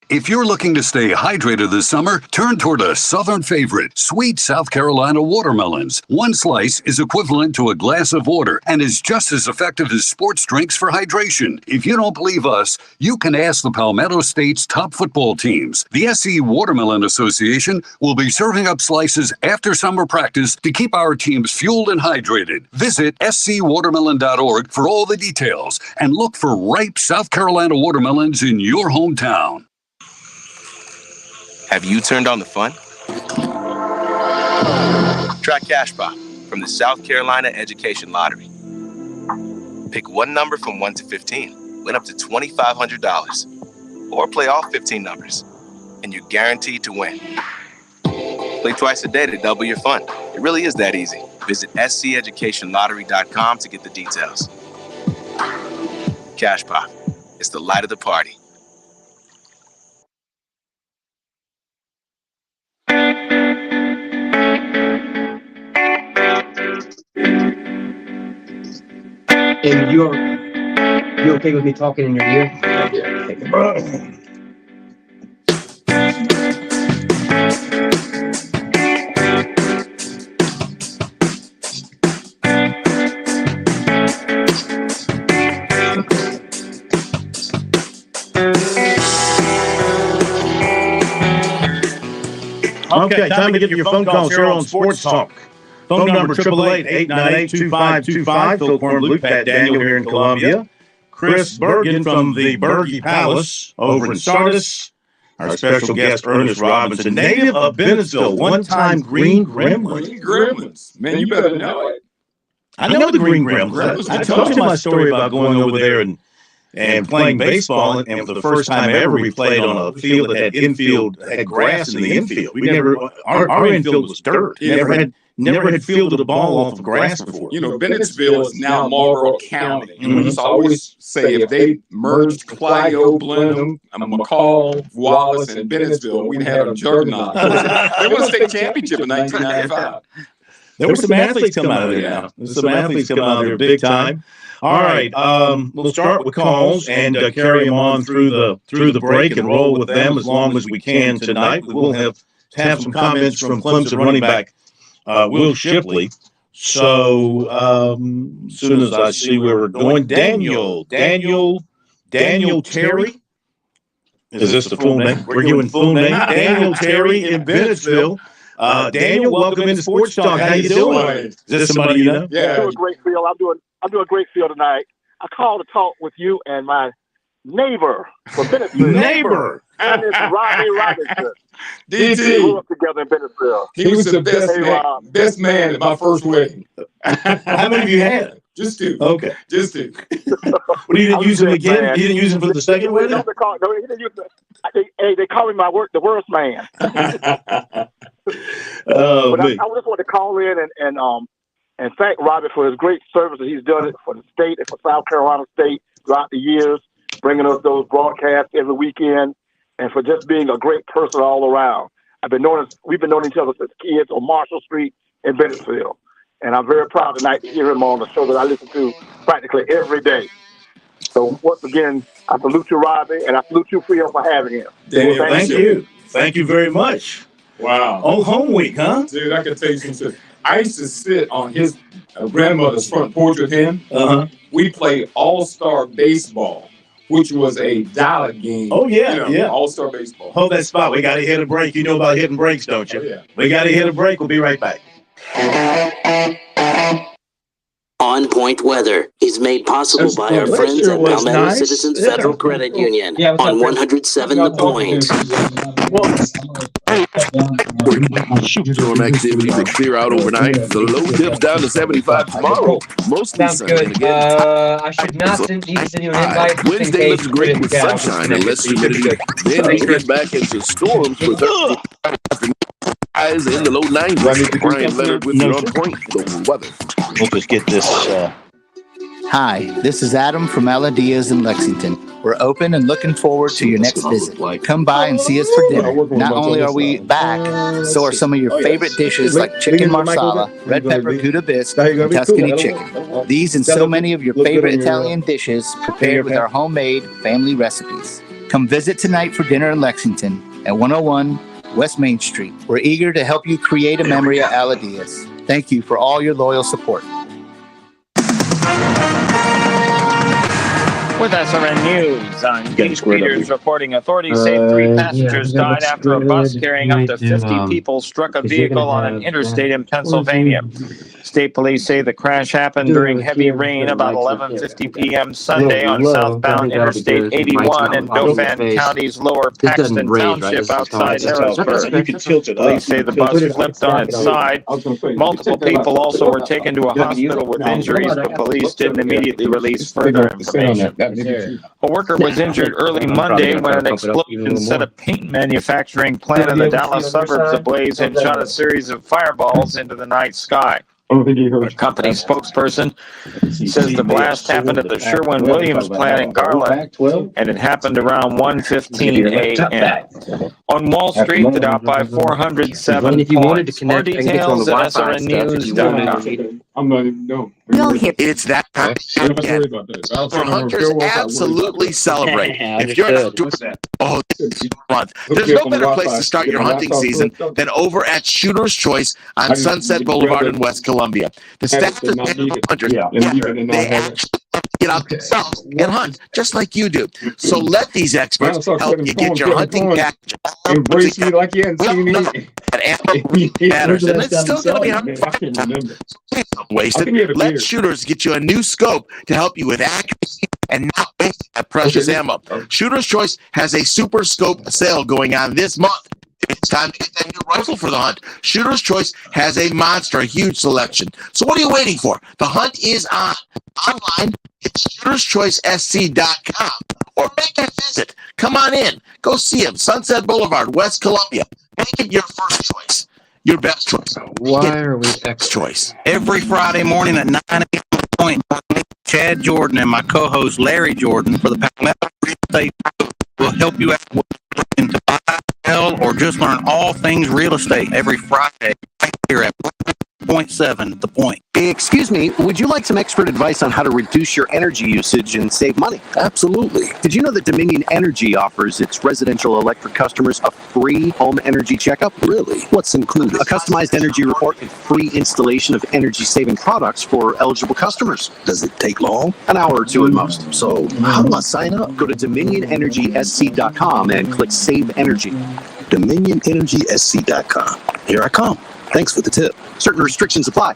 If you're looking to stay hydrated this summer, turn toward a southern favorite, sweet South Carolina watermelons. One slice is equivalent to a glass of water and is just as effective as sports drinks for hydration. If you don't believe us, you can ask the Palmetto State's top football teams. The SC Watermelon Association will be serving up slices after summer practice to keep our teams fueled and hydrated. Visit scwatermelon.org for all the details and look for ripe South Carolina watermelons in your hometown. Have you turned on the fun? Try Cash Pop from the South Carolina Education Lottery. Pick one number from 1 to 15, win up to $2,500, or play all 15 numbers, and you're guaranteed to win. Play twice a day to double your fun. It really is that easy. Visit sceducationlottery.com to get the details. Cash Pop. It's the light of the party. And you okay with me talking in your ear? Okay, time to get your phone calls here on Sports Talk. Phone number 888-898-2525. Phil Kornbluth, Pat Daniel here in Columbia. Chris Bergen from the Berge Palace over in Sardis. Our special guest, Ernest Robinson, native of Bennettsville, one-time Green Gremlin. Green Gremlins. Man, you better know it. I know the Green Gremlins. I told you my story about going over there and playing baseball, and for the first time ever, we played on a field that had grass in the infield. Our infield was dirt. Never had fielded a ball off of grass before. You know, Bennettsville is now Marlboro County. And we used to always say if they merged Clio, Blenheim, McCall, Wallace, and Bennettsville, we'd have a juggernaut. They won a state championship in 1995. There were some athletes come out of there now. There's some athletes come out of there big time. All right, we'll start with calls and carry them on through the break and roll with them as long as we can tonight. We will have some comments from Clemson running back Will Shipley. So as soon as I see where we're going, Daniel Terry. Is this the full name? We're giving full name. Daniel Terry in Bennettsville. Daniel, welcome into Sports Talk. How you doing? Is this somebody you know? Yeah. I'm doing great, Phil. I'm doing a great field tonight. I called to talk with you and my neighbor from Bennettsville. Neighbor. And it's Rodney Robinson. DT. We grew up together in Bennettsville. He was the best man at my first wedding. How many of you had? Just two. Okay. Just two. Well, you didn't use him again? Man. You didn't use him for the second wedding? No, he didn't use they call me the worst man. But I just want to call in and thank Robbie for his great service that he's done for the state and for South Carolina State throughout the years, bringing us those broadcasts every weekend, and for just being a great person all around. We've been knowing each other since kids on Marshall Street in Bennettsville, and I'm very proud tonight to hear him on the show that I listen to practically every day. So once again, I salute you, Robbie, and I salute you, Phil, for having him. Daniel, thank you. Thank you very much. Wow. Oh, home week, huh? Dude, I can tell you something. I used to sit on his grandmother's front porch with him. Uh-huh. We played all-star baseball, which was a dollar game. Oh, yeah, yeah. All-star baseball. Hold that spot. We got to hit a break. You know about hitting breaks, don't you? Oh, yeah. We got to hit a break. We'll be right back. On Point Weather is made possible by our friends at Palmetto Citizens Federal Credit Union on 107 The Point. Storm activity to clear out overnight. The low dips down to 75 tomorrow. Mostly Sounds good. I should not need to send you an invite. Wednesday looks great with sunshine and less humidity. Then we get back into storms for Thursday afternoon. Highs in the low 90s. Brian Leonard with you on Point for the weather. We'll just get this. Hi, this is Adam from Aladia's in Lexington. We're open and looking forward to your next visit. Come by and see us for dinner. Not only are we back, so are some of your favorite dishes like chicken marsala, red pepper gouda bisque, and Tuscany chicken. These and so many of your favorite Italian dishes prepared with our homemade family recipes. Come visit tonight for dinner in Lexington at 101 West Main Street. We're eager to help you create a memory at Aladia's. Thank you for all your loyal support. With SRN News, I'm Gage Peters reporting authorities say 3 passengers died after a bus carrying up to 50 people struck a vehicle on an interstate in Pennsylvania. State police say the crash happened during heavy rain about 11:50 p.m. Sunday on southbound Interstate 81 in Dauphin County's lower Paxton Township outside Harrisburg. Police say the bus flipped on its side. Multiple people also were taken to a hospital with injuries, but police didn't immediately release further information. A worker was injured early Monday when an explosion set a paint manufacturing plant in the Dallas suburbs ablaze and shot a series of fireballs into the night sky. A company spokesperson says the blast happened at the Sherwin-Williams plant in Garland, and it happened around 1:15 a.m. On Wall Street, the Dow by 407 points. More details at SRNnews.com. It's that time again. For hunters, absolutely celebrate. If you're not doing oh, this month, there's no better place to start your hunting season than over at Shooter's Choice on Sunset Boulevard in West Columbia. The staff is hunters. They actually get out themselves and hunt just like you do. So let these experts help you get your hunting package. Embrace me like you hadn't seen me. Matters, and it's still going to be hunting. Wasted. Let Shooters get you a new scope to help you with accuracy and not waste that precious ammo. Shooter's Choice has a super scope sale going on this month. It's time to get that new rifle for the hunt. Shooter's Choice has a monster, huge selection. So what are you waiting for? The hunt is on. Online, it's SportsTalkSC.com or make a visit. Come on in. Go see him. Sunset Boulevard, West Columbia. Make it your first choice. Your best choice. Why are we next choice? Every Friday morning at 9 a.m. Point, Chad Jordan and my co-host Larry Jordan for the Palmetto Real Estate will help you out to buy, sell, or just learn all things real estate every Friday right here at 1.7 The Point. Excuse me, would you like some expert advice on how to reduce your energy usage and save money? Absolutely. Did you know that Dominion Energy offers its residential electric customers a free home energy checkup? Really? What's included? A customized energy report and free installation of energy-saving products for eligible customers. Does it take long? An hour or two at most. So how do I sign up? Go to DominionEnergySC.com and click Save Energy. DominionEnergySC.com. Here I come. Thanks for the tip. Certain restrictions apply.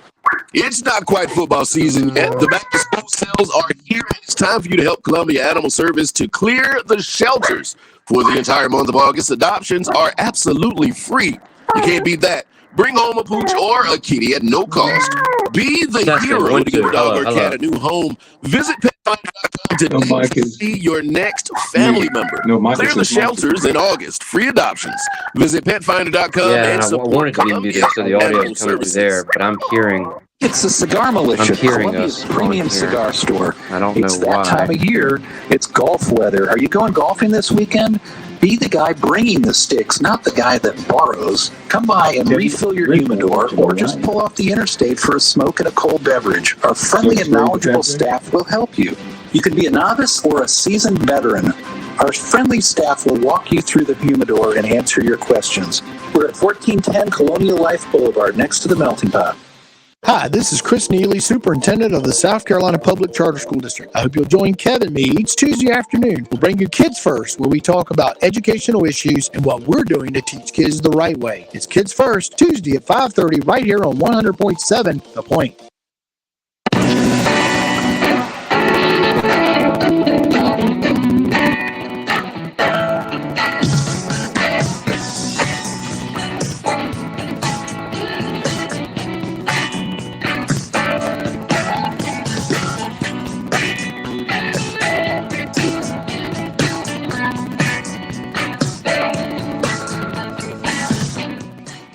It's not quite football season yet. The back-to-school sales are here, and it's time for you to help Columbia Animal Service to clear the shelters. For the entire month of August, adoptions are absolutely free. You can't beat that. Bring home a pooch or a kitty at no cost. Be the hero to give your dog or cat a new home. Visit PetFinder.com to see your next family member. Clear the shelters in August. Free adoptions. Visit PetFinder.com and support Columbia Animal Services. There, but I'm hearing. It's the Cigar Militia, Columbia's premium cigar store. I don't know it's why. That time of year. It's golf weather. Are you going golfing this weekend? Be the guy bringing the sticks, not the guy that borrows. Come by and refill your humidor or just pull off the interstate for a smoke and a cold beverage. Our friendly and knowledgeable staff will help you. You can be a novice or a seasoned veteran. Our friendly staff will walk you through the humidor and answer your questions. We're at 1410 Colonial Life Boulevard, next to the Melting Pot. Hi, this is Chris Neely, Superintendent of the South Carolina Public Charter School District. I hope you'll join Kevin and me each Tuesday afternoon. We'll bring you Kids First, where we talk about educational issues and what we're doing to teach kids the right way. It's Kids First, Tuesday at 5:30 right here on 100.7 The Point.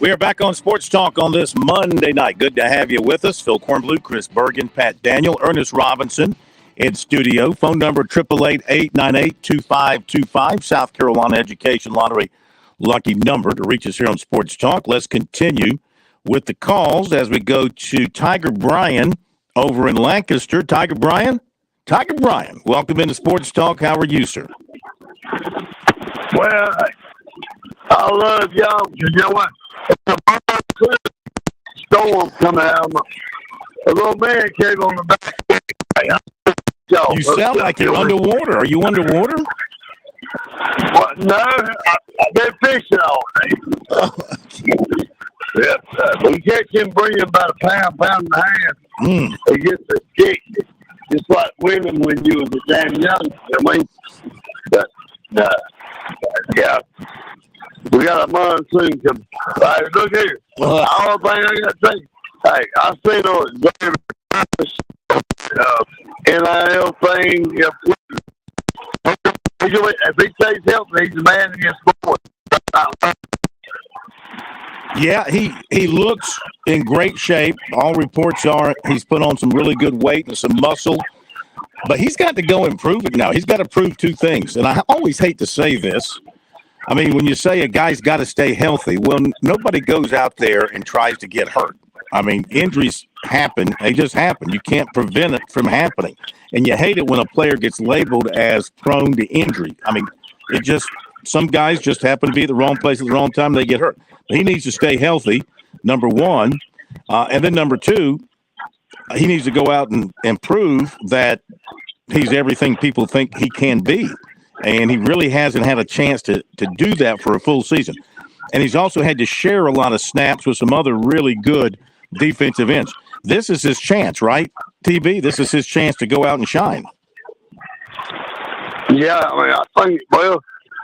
We are back on Sports Talk on this Monday night. Good to have you with us. Phil Kornbluth, Chris Bergen, Pat Daniel, Ernest Robinson in studio. Phone number 888-898-2525. South Carolina Education Lottery lucky number to reach us here on Sports Talk. Let's continue with the calls as we go to Tiger Bryan over in Lancaster. Tiger Bryan, welcome into Sports Talk. How are you, sir? Well, I love y'all. You know what? Storm coming out. A little man came on the back. You sound like you're underwater. Are you underwater? What? No, I've been fishing all day. Yep. We catch him bringing about a pound and a half. He gets a kick. Just like women when you was a damn young. I mean, but, yeah. We got a monsoon coming. Hey, look here. All the thing I got to say. Hey, I seen on NIL thing. If he stays healthy, he's a man against sports. Yeah, he looks in great shape. All reports are he's put on some really good weight and some muscle. But he's got to go and prove it now. He's got to prove two things. And I always hate to say this. I mean, when you say a guy's got to stay healthy, well, nobody goes out there and tries to get hurt. I mean, injuries happen. They just happen. You can't prevent it from happening. And you hate it when a player gets labeled as prone to injury. I mean, some guys just happen to be at the wrong place at the wrong time. They get hurt. He needs to stay healthy, number one. And then number two, he needs to go out and prove that he's everything people think he can be. And he really hasn't had a chance to do that for a full season. And he's also had to share a lot of snaps with some other really good defensive ends. This is his chance, right, TB? This is his chance to go out and shine. Yeah, I mean, I think, well,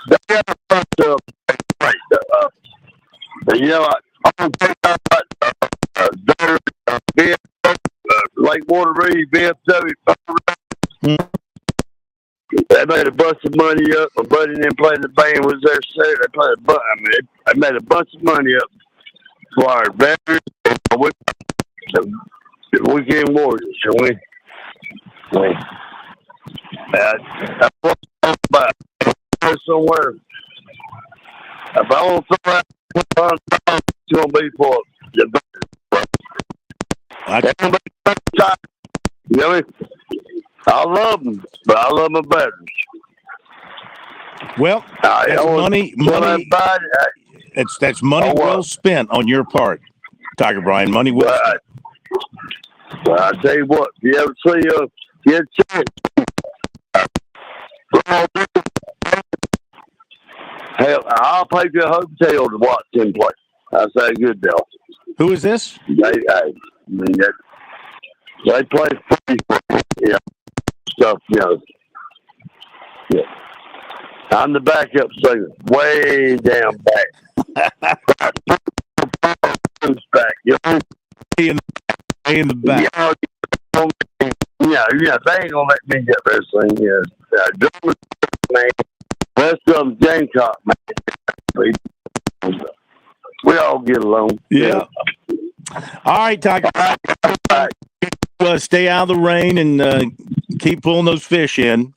they got a bunch of you know, I don't think Lakewater Reed, VFW. They made a bunch of money up. My buddy didn't play the band was there Saturday. They played they made a bunch of money up for our veterans and the weekend warriors. So we I about somewhere. If I want to throw out it's going to be for the you know, I love them, but I love my veterans. Well, that's money. That's money well spent on your part, Tiger Brian. Money well spent. Well, I tell you what, if you ever see get a chance. Hell, I'll pay you a hotel to watch him play. I say good deal. Who is this? They play free, stuff, you know. Yeah. I'm the backup singer, way down back. Back, you know? In the back. Yeah, they ain't gonna let me get this thing. Yeah, man. Rest of them Gamecock, man. We all get along. Yeah. All right, Tiger. Stay out of the rain and keep pulling those fish in.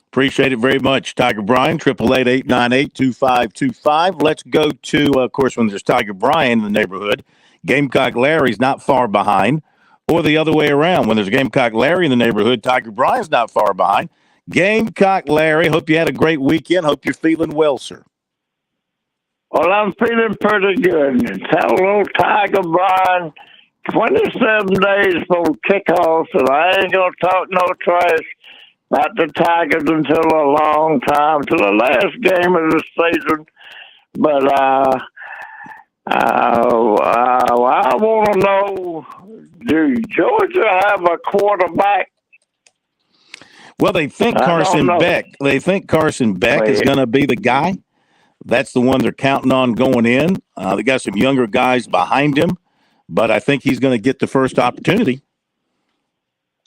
Appreciate it very much, Tiger Brian. 888-898-2525. Let's go to, of course, when there's Tiger Brian in the neighborhood, Gamecock Larry's not far behind, or the other way around. When there's Gamecock Larry in the neighborhood, Tiger Brian's not far behind. Gamecock Larry, hope you had a great weekend. Hope you're feeling well, sir. Well, I'm feeling pretty good. Tell old Tiger Brian, 27 days for kickoff, and I ain't going to talk no trash about the Tigers until a long time, till the last game of the season. But I want to know, do Georgia have a quarterback? Well, they think Carson Beck. They think Carson Beck is going to be the guy. That's the one they're counting on going in. They got some younger guys behind him, but I think he's going to get the first opportunity.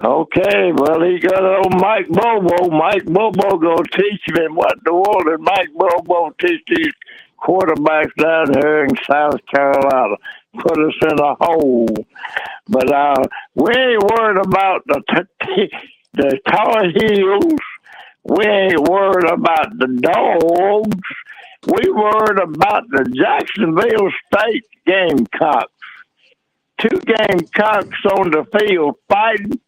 Okay, well, he got old Mike Bobo. Mike Bobo going to teach him what the world, and Mike Bobo teach these quarterbacks down here in South Carolina. Put us in a hole. But we ain't worried about the Tar Heels. We ain't worried about the Dogs. We worried about the Jacksonville State Gamecocks. 2 Gamecocks on the field fighting,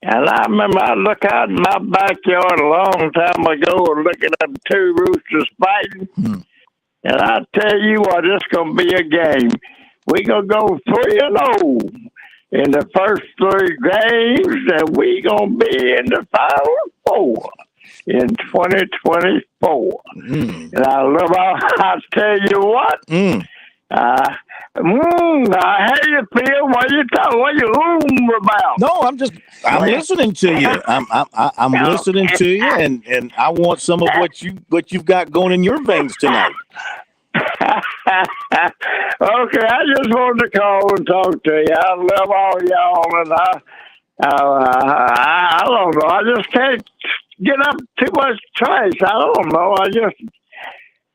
And I remember I look out in my backyard a long time ago and looking at two roosters fighting. And I tell you what, it's going to be a game. We're going to go 3-0 in the first 3 games, and we're going to be in the Final Four in 2024. And I tell you what, how you feel? What you about? No, I'm listening to you. I'm listening to you, and I want some of what you've got going in your veins tonight. Okay, I just wanted to call and talk to you. I love all y'all, and I don't know. I just can't get up too much trash. I don't know.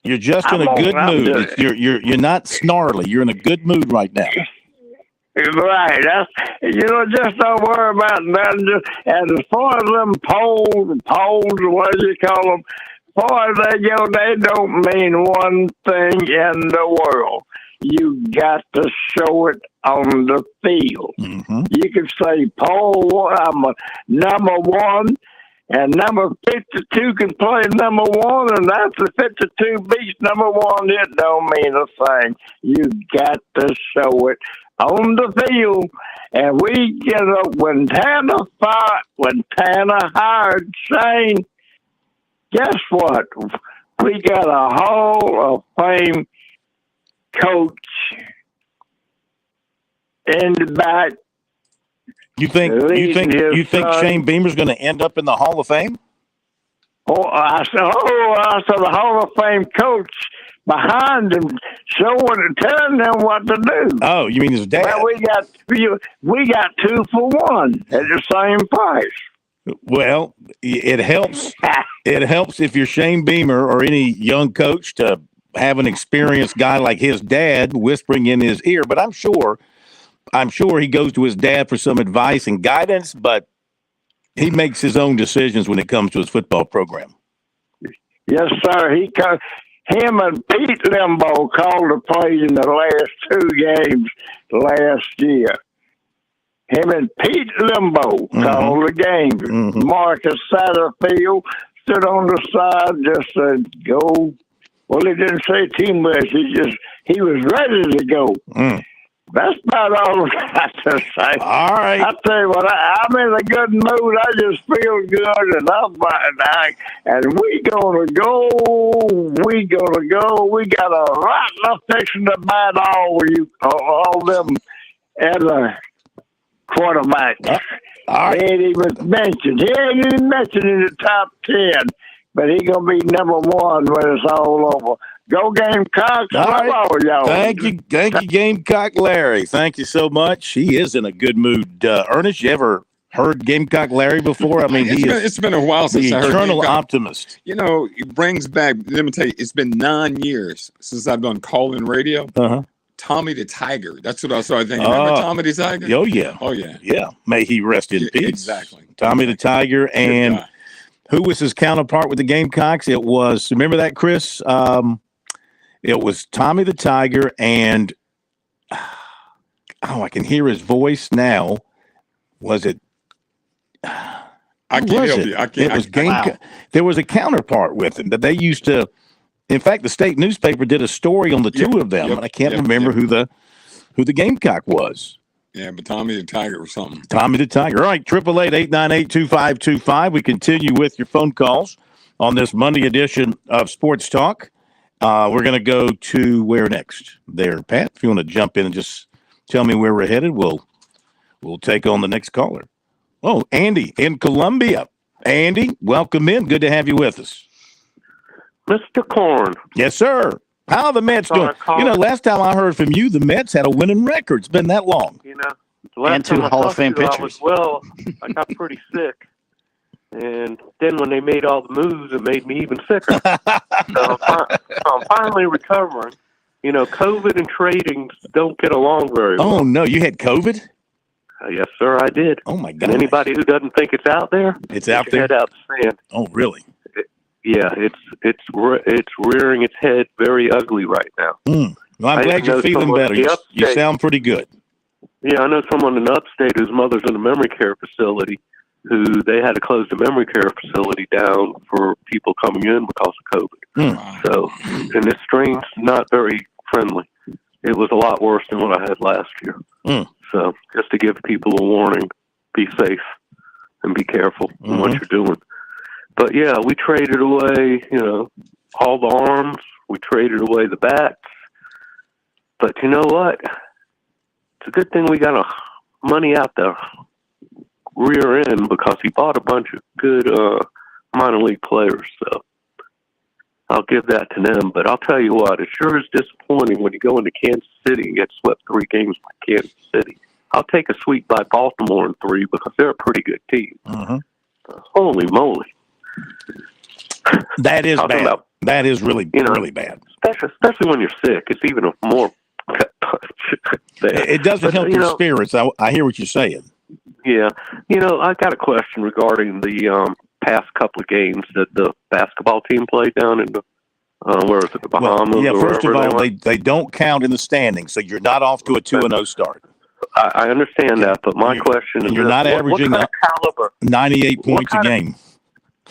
You're just in a good mood. You're not snarly. You're in a good mood right now. Right. Just don't worry about that. And as far as them polls, what do you call them? As far as they go, they don't mean one thing in the world. You got to show it on the field. You can say poll, I'm a number 1. And number 52 can play number 1, and that's the 52 beats number 1. It don't mean a thing. You got to show it on the field. And we get up when Tanner hired Shane. Guess what? We got a Hall of Fame coach in the back. You think Shane Beamer's going to end up in the Hall of Fame? I said the Hall of Fame coach behind him, telling them what to do. Oh, you mean his dad? Well, we got 2 for 1 at the same price. Well, it helps. It helps if you're Shane Beamer or any young coach to have an experienced guy like his dad whispering in his ear. But I'm sure he goes to his dad for some advice and guidance, but he makes his own decisions when it comes to his football program. Yes, sir. Him and Pete Limbo called the plays in the last 2 games last year. Him and Pete Limbo called the game. Marcus Satterfield stood on the side, just said, go. Well, he didn't say too much. He was ready to go. That's about all I got to say. All right. I tell you what, I'm in a good mood. I just feel good, and we gonna go. We got a right enough fixing to bat all them other quarterbacks. All right. He ain't even mentioned in the top 10, but he gonna be number 1 when it's all over. Go Gamecocks! All right. Y'all. Thank you, Gamecock Larry. Thank you so much. He is in a good mood. Ernest, you ever heard Gamecock Larry before? I mean, it's been a while since I heard eternal Gamecock. Optimist. It brings back. Let me tell you, it's been 9 years since I've done call-in radio. Tommy the Tiger. That's what I started thinking. Remember Tommy the Tiger? Oh yeah. Yeah. May he rest in peace. Exactly. Tommy the Tiger, and who was his counterpart with the Gamecocks? It was. Remember that, Chris? It was Tommy the Tiger, and I can hear his voice now. Was it? I can't help you. I can't. It was Gamecock. There was a counterpart with him that they used to. In fact, the state newspaper did a story on the two of them, and I can't remember who the Gamecock was. Yeah, but Tommy the Tiger or something. Tommy the Tiger. All right, 888-898-2525. We continue with your phone calls on this Monday edition of Sports Talk. We're going to go to where next? There, Pat. If you want to jump in and just tell me where we're headed, we'll take on the next caller. Oh, Andy in Columbia. Andy, welcome in. Good to have you with us. Mr. Korn. Yes, sir. How are the Mets doing? Last time I heard from you, the Mets had a winning record. It's been that long. And 2 Hall of Fame pitchers. I got pretty sick. And then when they made all the moves, it made me even sicker. So I'm finally recovering. COVID and trading don't get along very well. Oh, no. You had COVID? Yes, sir, I did. Oh, my God. And anybody who doesn't think it's out there, it's out there. Head out the sand. Oh, really? It's rearing its head very ugly right now. Well, I'm glad you're feeling better. You sound pretty good. Yeah, I know someone in upstate whose mother's in a memory care facility, who they had to close the memory care facility down for people coming in because of COVID. So, and this strain's not very friendly. It was a lot worse than what I had last year. So, just to give people a warning, be safe and be careful in what you're doing. But yeah, we traded away, all the arms. We traded away the bats. But you know what? It's a good thing we got money out the rear end because he bought a bunch of good minor league players. So I'll give that to them. But I'll tell you what, it sure is disappointing when you go into Kansas City and get swept 3 games by Kansas City. I'll take a sweep by Baltimore in 3 because they're a pretty good team. Holy moly. That is bad. That is really, really bad. Especially when you're sick. It's even a more it doesn't help your spirits. I hear what you're saying. Yeah. I got a question regarding the past couple of games that the basketball team played down in the, where is it, the Bahamas? Well, yeah, first of all, they don't count in the standings, so you're not off to a 2-0 start. I understand that, but my question is, you're not averaging what kind of caliber, 98 points a game.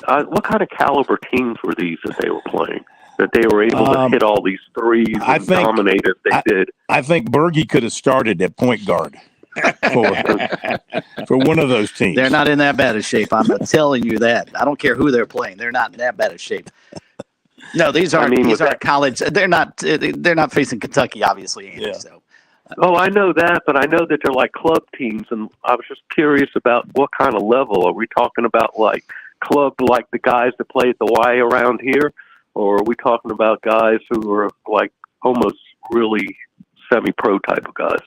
What kind of caliber teams were these that they were playing? That they were able to hit all these threes and dominate as they did? I think Berge could have started at point guard for one of those teams. They're not in that bad of shape. I'm telling you that. I don't care who they're playing. They're not in that bad of shape. No, these aren't. These aren't college. They're not facing Kentucky, obviously. Andy, yeah. So. Oh, I know that, but I know that they're like club teams, and I was just curious about what kind of level. Are we talking about like club, like the guys that play at the Y around here, or are we talking about guys who are like almost really semi-pro type of guys?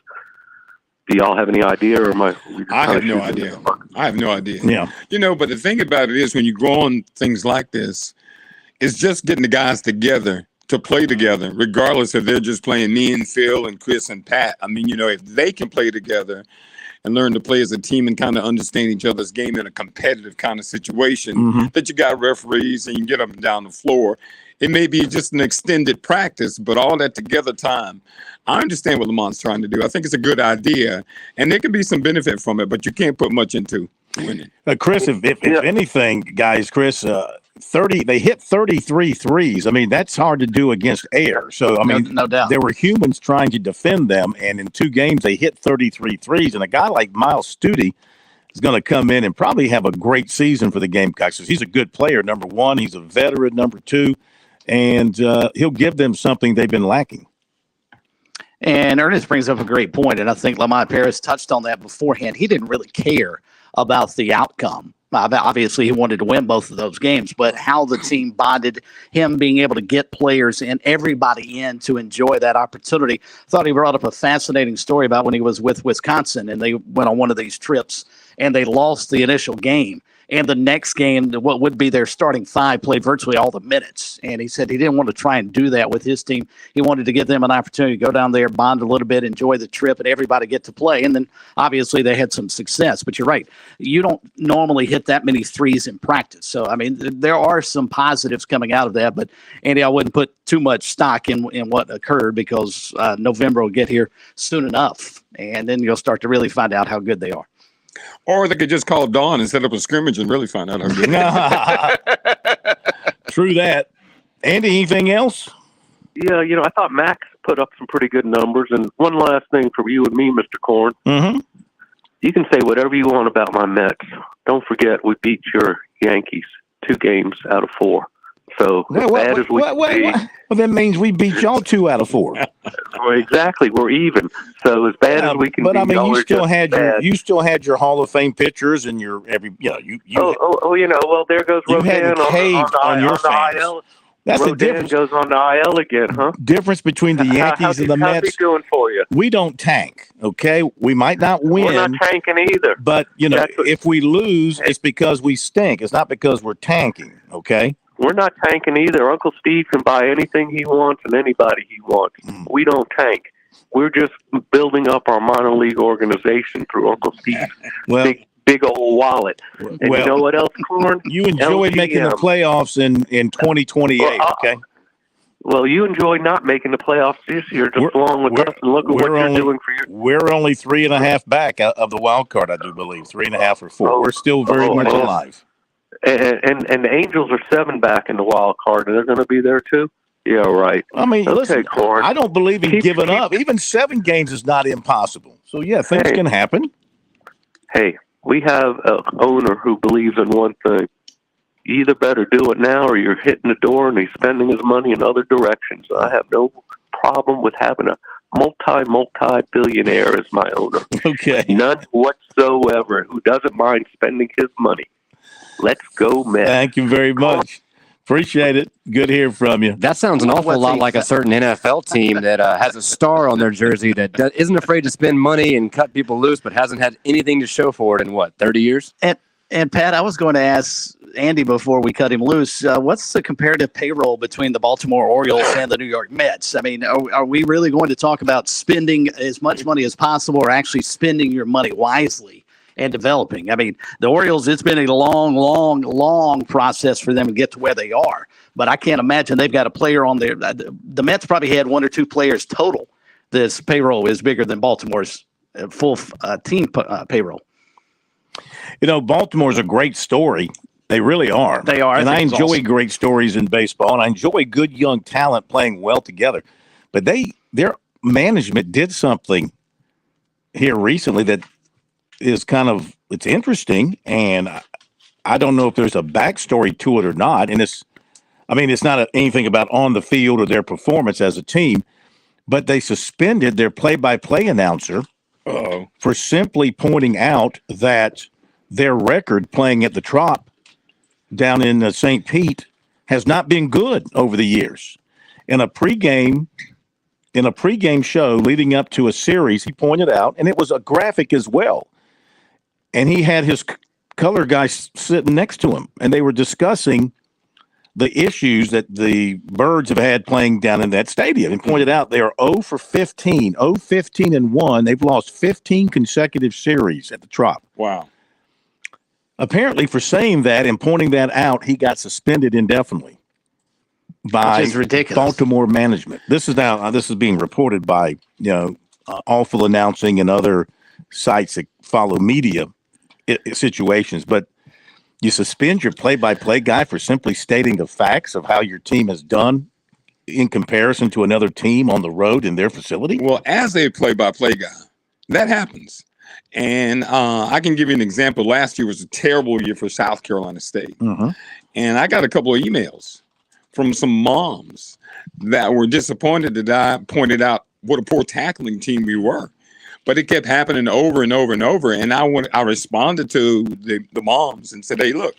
Do y'all have any idea, or am I? I have no idea. I have no idea. Yeah. But the thing about it is, when you grow on things like this, it's just getting the guys together to play together, regardless if they're just playing me and Phil and Chris and Pat. I mean, if they can play together and learn to play as a team and kind of understand each other's game in a competitive kind of situation, that you got referees and you get up and down the floor. It may be just an extended practice, but all that together time. I understand what Lamont's trying to do. I think it's a good idea, and there can be some benefit from it, but you can't put much into winning. Chris, if anything, guys, Chris, 30, they hit 33 threes. I mean, that's hard to do against air. So, I mean, no doubt. There were humans trying to defend them, and in 2 games, they hit 33 threes. And a guy like Miles Stute is going to come in and probably have a great season for the Gamecocks. He's a good player, number 1. He's a veteran, number 2. And he'll give them something they've been lacking. And Ernest brings up a great point, and I think Lamont Paris touched on that beforehand. He didn't really care about the outcome. Obviously, he wanted to win both of those games, but how the team bonded, him being able to get players and everybody in to enjoy that opportunity. Thought he brought up a fascinating story about when he was with Wisconsin, and they went on one of these trips, and they lost the initial game. And the next game, what would be their starting 5, played virtually all the minutes. And he said he didn't want to try and do that with his team. He wanted to give them an opportunity to go down there, bond a little bit, enjoy the trip, and everybody get to play. And then, obviously, they had some success. But you're right. You don't normally hit that many threes in practice. So, I mean, there are some positives coming out of that. But, Andy, I wouldn't put too much stock in what occurred because November will get here soon enough. And then you'll start to really find out how good they are. Or they could just call Dawn and set up a scrimmage and really find out how good. True that. Andy, anything else? Yeah, I thought Max put up some pretty good numbers. And one last thing for you and me, Mr. Korn. You can say whatever you want about my Mets. Don't forget, we beat your Yankees 2 games out of 4. So as bad as we can be. Well, that means we beat y'all 2 out of 4. Well, exactly, we're even. So as bad as we can be. But I mean, you still had your Hall of Fame pitchers and your well, there goes Rodin on your IL. That's Rodin the difference. Goes on the IL again, huh? Difference between the Yankees and the Mets. How's he doing for you? We don't tank, okay? We might not win. We're not tanking either. But if we lose, it's because we stink. It's not because we're tanking, okay? We're not tanking either. Uncle Steve can buy anything he wants and anybody he wants. We don't tank. We're just building up our minor league organization through Uncle Steve's big old wallet. And you know what else, Corn? You enjoy making the playoffs in 2028, okay? Well, you enjoy not making the playoffs this year, just along with us, and look at what you're doing for your. We're only 3.5 back of the wild card, I do believe, 3.5 or 4. We're still very much alive. And the Angels are 7 back in the wild card, and they're going to be there too. Yeah, right. I mean, listen, Corn. I don't believe in giving up. Even 7 games is not impossible. So yeah, things can happen. Hey, we have an owner who believes in one thing. You either better do it now or you're hitting the door and he's spending his money in other directions. I have no problem with having a multi-billionaire as my owner. Okay. None whatsoever, who doesn't mind spending his money. Let's go, Mets. Thank you very much. Appreciate it. Good to hear from you. That sounds an awful lot like a certain NFL team that has a star on their jersey that isn't afraid to spend money and cut people loose, but hasn't had anything to show for it in, 30 years? And Pat, I was going to ask Andy before we cut him loose, what's the comparative payroll between the Baltimore Orioles and the New York Mets? I mean, are we really going to talk about spending as much money as possible or actually spending your money wisely and developing? I mean, the Orioles, it's been a long process for them to get to where they are. But I can't imagine they've got a player on there. The Mets probably had 1 or 2 players total. This payroll is bigger than Baltimore's full team payroll. You know, Baltimore's a great story. They really are. They are. And I enjoy great stories in baseball, and I enjoy good young talent playing well together. But their management did something here recently that is it's interesting, and I don't know if there's a backstory to it or not. And it's not anything about on the field or their performance as a team, but they suspended their play-by-play announcer for simply pointing out that their record playing at the Trop down in St. Pete has not been good over the years. In a pregame show leading up to a series, he pointed out, and it was a graphic as well, and he had his color guy sitting next to him, and they were discussing the issues that the Birds have had playing down in that stadium, and pointed out they are 0 for 15, 0-15-1. They've lost 15 consecutive series at the Trop. Wow. Apparently, for saying that and pointing that out, he got suspended indefinitely by Baltimore management. This is being reported by Awful Announcing and other sites that follow media situations. But you suspend your play-by-play guy for simply stating the facts of how your team has done in comparison to another team on the road in their facility? Well, as a play-by-play guy, that happens. And I can give you an example. Last year was a terrible year for South Carolina State. Mm-hmm. And I got a couple of emails from some moms that were disappointed that I pointed out what a poor tackling team we were. But it kept happening over and over and over. And I responded to the moms and said, hey, look,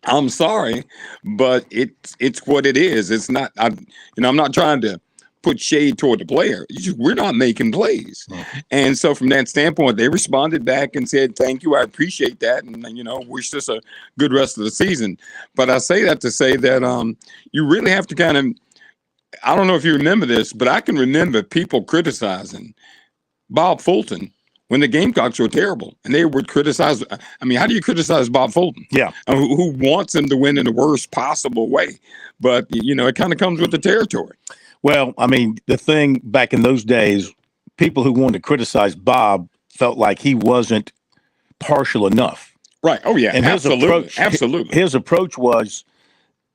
I'm sorry, but it's what it is. It's not, I'm not trying to put shade toward the player. We're not making plays. Mm-hmm. And so from that standpoint, they responded back and said, thank you. I appreciate that. And, wish us a good rest of the season. But I say that to say that you really have to I don't know if you remember this, but I can remember people criticizing Bob Fulton when the Gamecocks were terrible. And they would criticize. I mean, how do you criticize Bob Fulton? Yeah. Who wants him to win in the worst possible way? But, it kind of comes with the territory. Well, I mean, the thing back in those days, people who wanted to criticize Bob felt like he wasn't partial enough. Right. Oh, yeah. And Absolutely. His approach was,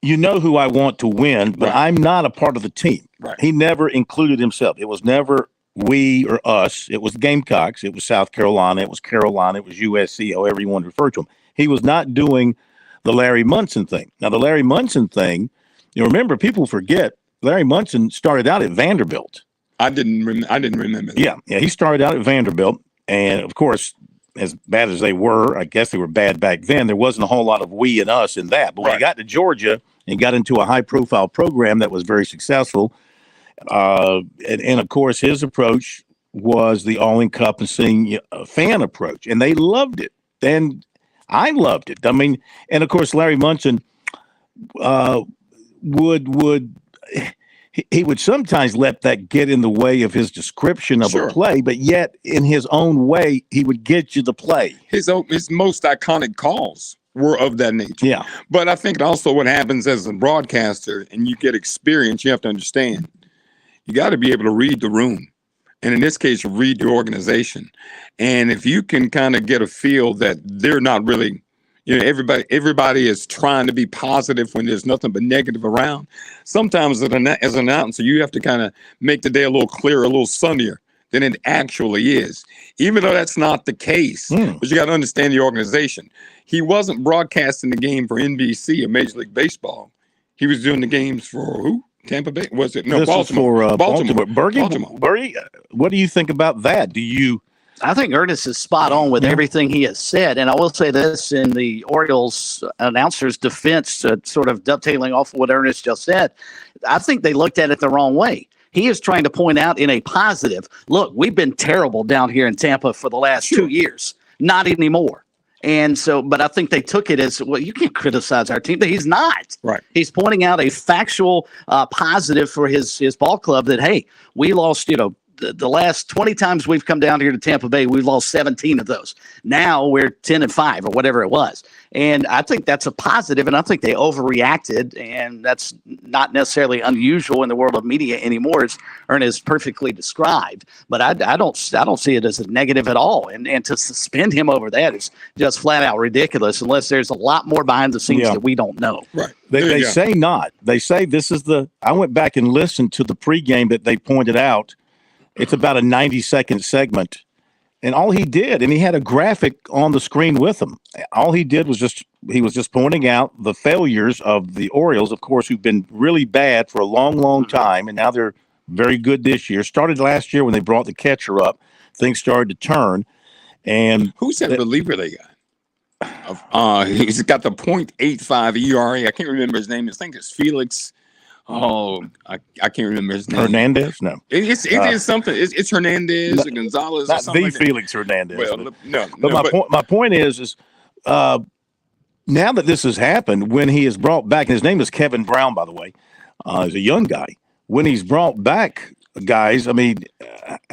who I want to win, but right. I'm not a part of the team. Right. He never included himself. It was never we or us. It was the Gamecocks. It was South Carolina. It was Carolina. It was USC, however you want to refer to him. He was not doing the Larry Munson thing. Now, the Larry Munson thing, remember, people forget, Larry Munson started out at Vanderbilt. I didn't remember that. Yeah. He started out at Vanderbilt, and of course, as bad as they were, I guess they were bad back then. There wasn't a whole lot of we and us in that. But when he got to Georgia and got into a high-profile program that was very successful, and of course, his approach was the all-encompassing fan approach, and they loved it, and I loved it. I mean, and of course, Larry Munson he would sometimes let that get in the way of his description of a play, but yet in his own way, he would get you the play. His most iconic calls were of that nature. Yeah. But I think also what happens as a broadcaster and you get experience, you have to understand, you got to be able to read the room. And in this case, read the organization. And if you can kind of get a feel that they're not really, everybody is trying to be positive when there's nothing but negative around. Sometimes as an announcer, you have to kind of make the day a little clearer, a little sunnier than it actually is, even though that's not the case. But you got to understand the organization. He wasn't broadcasting the game for NBC or Major League Baseball. He was doing the games for who? Tampa Bay? Was it? No, this Baltimore. Is for, Baltimore. Bergie, what do you think about that? I think Ernest is spot on with everything he has said. And I will say this in the Orioles announcer's defense, sort of dovetailing off of what Ernest just said. I think they looked at it the wrong way. He is trying to point out in a positive, look, we've been terrible down here in Tampa for the last 2 years. Not anymore. And so, but I think they took it as, well, you can't criticize our team. But he's not. Right. He's pointing out a factual positive for his ball club that, hey, we lost, the last 20 times we've come down here to Tampa Bay, we've lost 17 of those. Now we're 10-5 or whatever it was. And I think that's a positive, and I think they overreacted, and that's not necessarily unusual in the world of media anymore, as Ernest perfectly described. But I don't see it as a negative at all. And to suspend him over that is just flat out ridiculous, unless there's a lot more behind the scenes that we don't know. Right. They say not. They say this is I went back and listened to the pregame that they pointed out. It's about a 90-second segment. And all he did, and he had a graphic on the screen with him. All he did was he was just pointing out the failures of the Orioles, of course, who've been really bad for a long, long time. And now they're very good this year. Started last year when they brought the catcher up. Things started to turn. And who's that reliever they got? He's got the .85 ERA. I can't remember his name. I think it's Felix. Oh, I can't remember his name. Hernandez? No. It is something. It's Hernandez or Gonzalez. Not or something the like Felix Hernandez. Well, no. But my point is now that this has happened, when he is brought back, and his name is Kevin Brown, by the way, he's a young guy. When he's brought back, guys, I mean,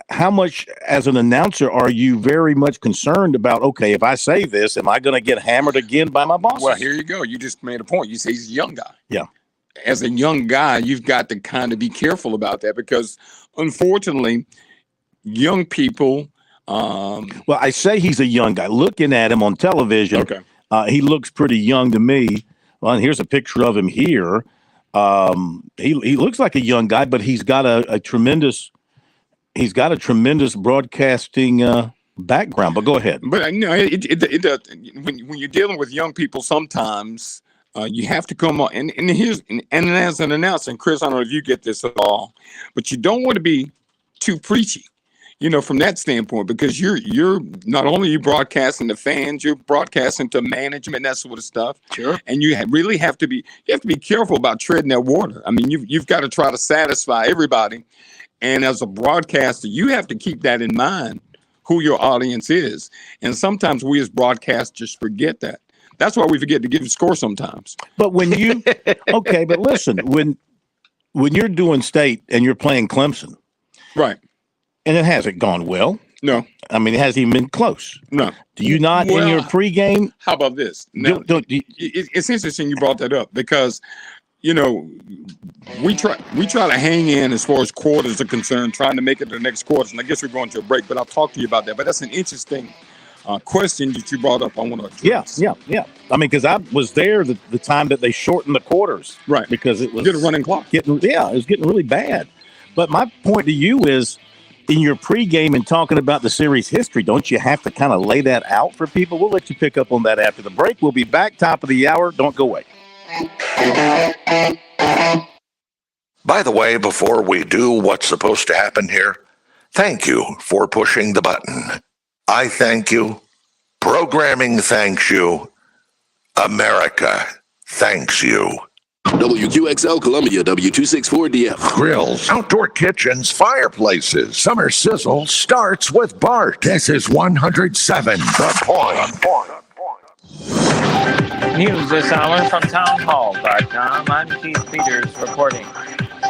how much as an announcer are you very much concerned about, okay, if I say this, am I going to get hammered again by my bosses? Well, here you go. You just made a point. You say he's a young guy. Yeah. As a young guy, you've got to kind of be careful about that because, unfortunately, young people. Well, I say he's a young guy. Looking at him on television, okay, he looks pretty young to me. Well, and here's a picture of him here. He looks like a young guy, but he's got a tremendous broadcasting background. But go ahead. But it does. When you're dealing with young people, sometimes. You have to come on, and as an announcer, and Chris, I don't know if you get this at all, but you don't want to be too preachy, from that standpoint, because you're not only you broadcasting to fans, you're broadcasting to management, that sort of stuff. Sure. And you really have to be careful about treading that water. I mean, you've got to try to satisfy everybody, and as a broadcaster, you have to keep that in mind, who your audience is, and sometimes we as broadcasters forget that. That's why we forget to give a score sometimes. But when you okay, but listen, when you're doing state and you're playing Clemson, right, and it hasn't gone well. No, I mean it hasn't even been close. No, do you not in your pregame? How about this? No, it's interesting you brought that up because we try to hang in as far as quarters are concerned, trying to make it to the next quarters. And I guess we're going to a break, but I'll talk to you about that. But that's an interesting question that you brought up. I want to address. Yeah. I mean, because I was there the time that they shortened the quarters, right? Because it was get a running clock. It was getting really bad. But my point to you is, in your pregame and talking about the series history, don't you have to kind of lay that out for people? We'll let you pick up on that after the break. We'll be back top of the hour. Don't go away. By the way, before we do what's supposed to happen here, thank you for pushing the button. I thank you. Programming thanks you. America thanks you. WQXL Columbia, W264DF. Grills, outdoor kitchens, fireplaces. Summer sizzle starts with Bart. This is 107 The Point. News this hour from townhall.com. I'm Keith Peters reporting.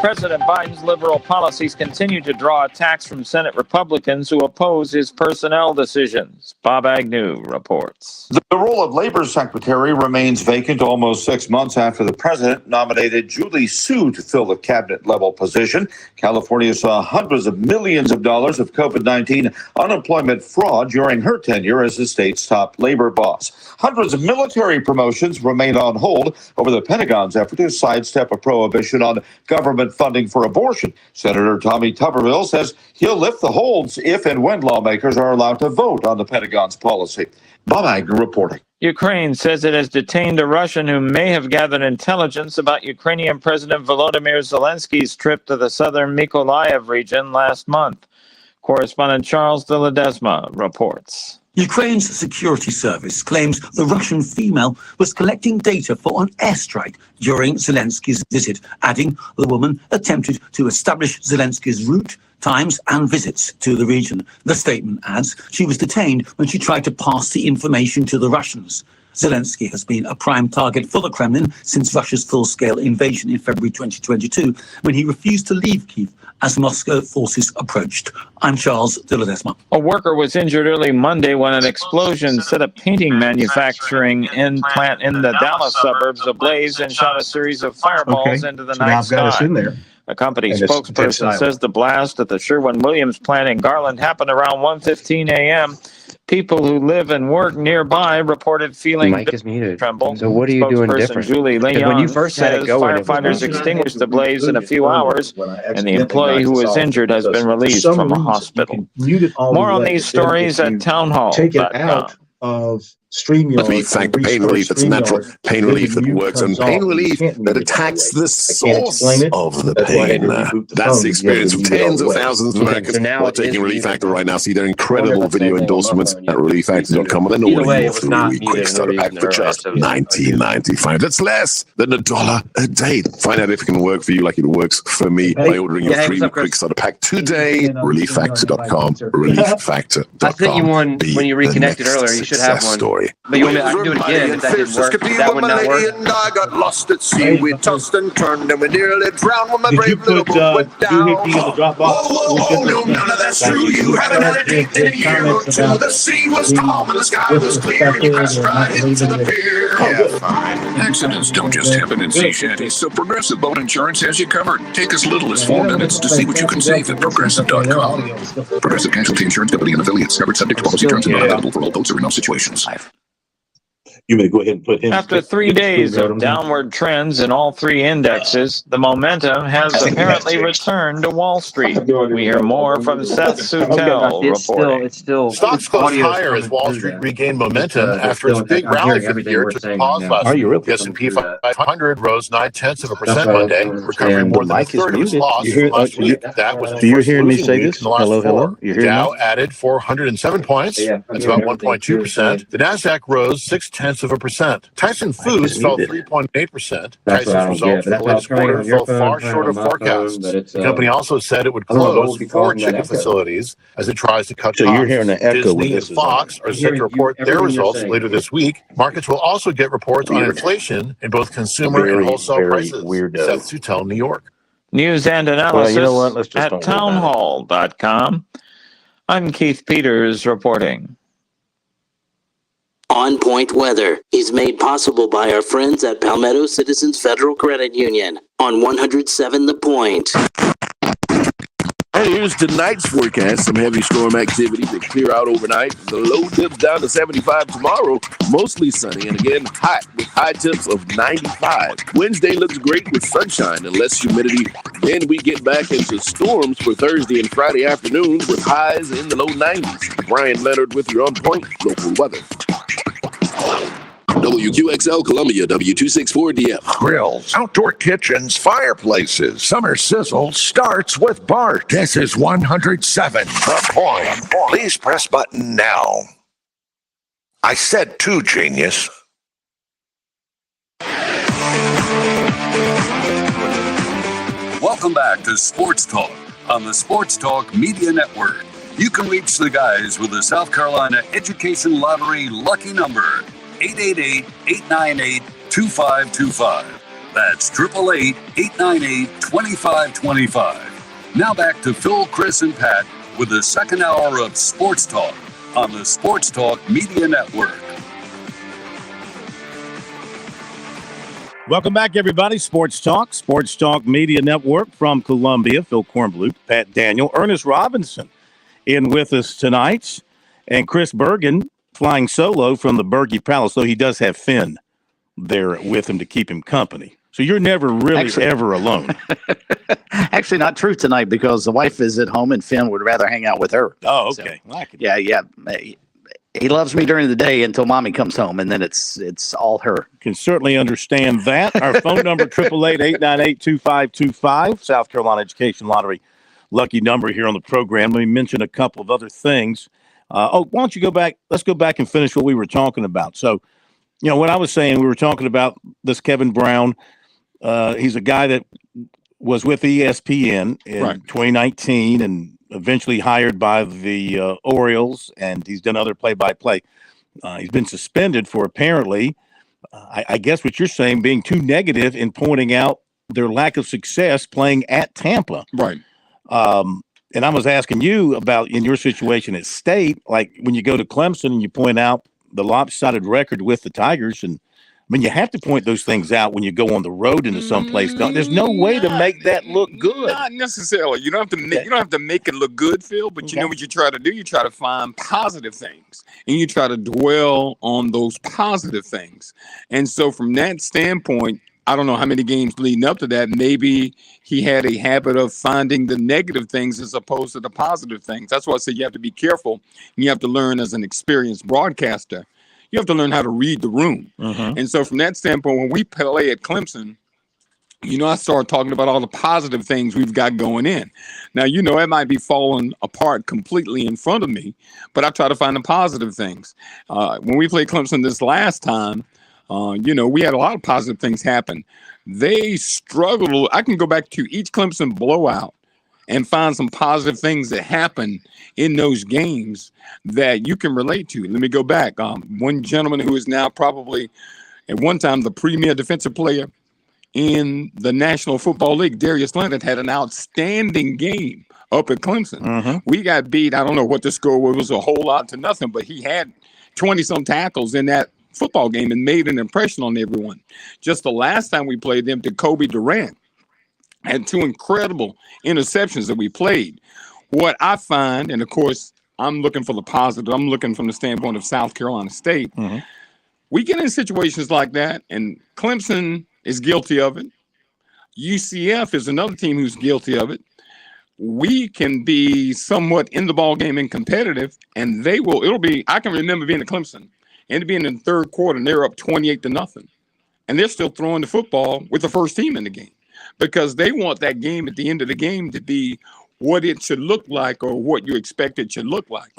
President Biden's liberal policies continue to draw attacks from Senate Republicans who oppose his personnel decisions. Bob Agnew reports. The role of Labor Secretary remains vacant almost 6 months after the president nominated Julie Su to fill the cabinet-level position. California saw hundreds of millions of dollars of COVID-19 unemployment fraud during her tenure as the state's top labor boss. Hundreds of military promotions remain on hold over the Pentagon's effort to sidestep a prohibition on government funding for abortion. Senator Tommy Tuberville says he'll lift the holds if and when lawmakers are allowed to vote on the Pentagon's policy. Bob Agnew reporting. Ukraine says it has detained a Russian who may have gathered intelligence about Ukrainian President Volodymyr Zelensky's trip to the southern Mykolaiv region last month. Correspondent Charles de Ledesma reports. Ukraine's security service claims the Russian female was collecting data for an airstrike during Zelensky's visit, adding the woman attempted to establish Zelensky's route, times and visits to the region. The statement adds she was detained when she tried to pass the information to the Russians. Zelensky has been a prime target for the Kremlin since Russia's full-scale invasion in February 2022, when he refused to leave Kyiv as Moscow forces approached. I'm Charles de Ledesma. A worker was injured early Monday when an explosion set a painting manufacturing plant in the Dallas suburbs ablaze and shot a series of fireballs into the night sky. A company spokesperson says the blast at the Sherwin-Williams plant in Garland happened around 1:15 a.m. People who live and work nearby reported feeling tremble. So what are you doing different? Julie Leon when you first had it going, firefighters extinguished the blaze in a few hours, and the employee who was injured has been released from a hospital. More on these stories at townhall.com. Of StreamYard. Let me thank pain relief. It's natural pain relief that works, and pain relief that attacks the source of the pain. That's the experience of tens of thousands of Americans who are taking Relief Factor right now. See their incredible video endorsements at ReliefFactor.com. And then ordering your 3-week quick starter pack for just $19.95. That's less than $1 a day. Find out if it can work for you like it works for me by ordering your 3-week quick starter pack today. ReliefFactor.com. ReliefFactor.com. I think you won when you reconnected earlier. You should have one. Story. But you want me to do it again if that didn't work? That would not work. And I got lost at sea. We tossed and turned and we nearly drowned when my brave little boat went down. No, none of that's true. You haven't had a date in a year or two. The sea was calm and the sky was clear. And you crashed right into the pier. Yeah, fine. Accidents don't just happen in sea shanties, so Progressive Boat Insurance has you covered. Take as little as 4 minutes to see what you can save at Progressive.com. Progressive Casualty Insurance Company and affiliates. Covered subject to policy terms and not available for all boats or in all situations. You may go ahead and put him. After 3 days of downward trends in all three indexes, the momentum has apparently returned to Wall Street. We hear more from Seth Sutel reporting. Stocks closed higher as Wall Street regained momentum after its big rally for the year took a pause last week. The S&P 500 rose 0.9% Monday, recovering more than a third of its loss from last week. That was the first losing week in the last four. Dow added 407 points. That's about 1.2%. The Nasdaq rose 0.6%. Tyson Foods fell 3.8%. Tyson's results for the latest quarter fell far short of forecasts. The company also said it would close 4 chicken facilities as it tries to cut costs. You're hearing an echo. Disney and Fox are set to report their results later this week. Markets will also get reports on inflation in both consumer and wholesale prices. Seth Sutel, New York. News and analysis at townhall.com. I'm Keith Peters reporting. On Point Weather is made possible by our friends at Palmetto Citizens Federal Credit Union on 107 The Point. And here's tonight's forecast. Some heavy storm activity to clear out overnight. The low dips down to 75 tomorrow. Mostly sunny and again hot with high temps of 95. Wednesday looks great with sunshine and less humidity. Then we get back into storms for Thursday and Friday afternoons with highs in the low 90s. Brian Leonard with your On Point local weather. WQXL Columbia, W264DF. Grills, outdoor kitchens, fireplaces. Summer sizzle starts with Bart. This is 107 The Point. Please press button now. I said to, genius. Welcome back to Sports Talk on the Sports Talk Media Network. You can reach the guys with the South Carolina Education Lottery lucky number, 888-898-2525. That's 888-898-2525. Now back to Phil, Chris, and Pat with the second hour of Sports Talk on the Sports Talk Media Network. Welcome back, everybody. Sports Talk Media Network from Columbia. Phil Kornbluth, Pat Daniel, Ernest Robinson in with us tonight, and Chris Bergen flying solo from the Berge Palace, though he does have Finn there with him to keep him company. So you're never really ever alone. Actually, not true tonight because the wife is at home and Finn would rather hang out with her. Oh, okay. So, yeah. He loves me during the day until mommy comes home, and then it's all her. Can certainly understand that. Our phone number, 888-898-2525, South Carolina Education Lottery lucky number here on the program. Let me mention a couple of other things. Why don't you go back? Let's go back and finish what we were talking about. So, what I was saying, we were talking about this Kevin Brown. He's a guy that was with ESPN in 2019 and eventually hired by the Orioles, and he's done other play-by-play. He's been suspended for apparently, I guess what you're saying, being too negative in pointing out their lack of success playing at Tampa. Right. And I was asking you about in your situation at State, like when you go to Clemson and you point out the lopsided record with the Tigers, and I mean, you have to point those things out when you go on the road into some place. There's no way to make that look good. Not necessarily. You don't have to make it look good, Phil. But you know what you try to do? You try to find positive things, and you try to dwell on those positive things. And so, from that standpoint, I don't know how many games leading up to that. Maybe he had a habit of finding the negative things as opposed to the positive things. That's why I say you have to be careful. And you have to learn as an experienced broadcaster. You have to learn how to read the room. And so from that standpoint, when we play at Clemson, I started talking about all the positive things we've got going in. Now, it might be falling apart completely in front of me, but I try to find the positive things. When we played Clemson this last time, we had a lot of positive things happen. They struggled. I can go back to each Clemson blowout and find some positive things that happen in those games that you can relate to. Let me go back. One gentleman who is now probably at one time the premier defensive player in the National Football League, Darius Leonard, had an outstanding game up at Clemson. We got beat. I don't know what the score was. It was a whole lot to nothing, but he had 20-some tackles in that football game and made an impression on everyone. Just the last time we played them, Jacoby Durant had 2 incredible interceptions that we played. What I find, and of course, I'm looking for the positive. I'm looking from the standpoint of South Carolina State. We get in situations like that, and Clemson is guilty of it. UCF is another team who's guilty of it. We can be somewhat in the ball game and competitive, and I can remember being at Clemson and being in the third quarter, and they're up 28-0. And they're still throwing the football with the first team in the game because they want that game at the end of the game to be what it should look like or what you expect it should look like.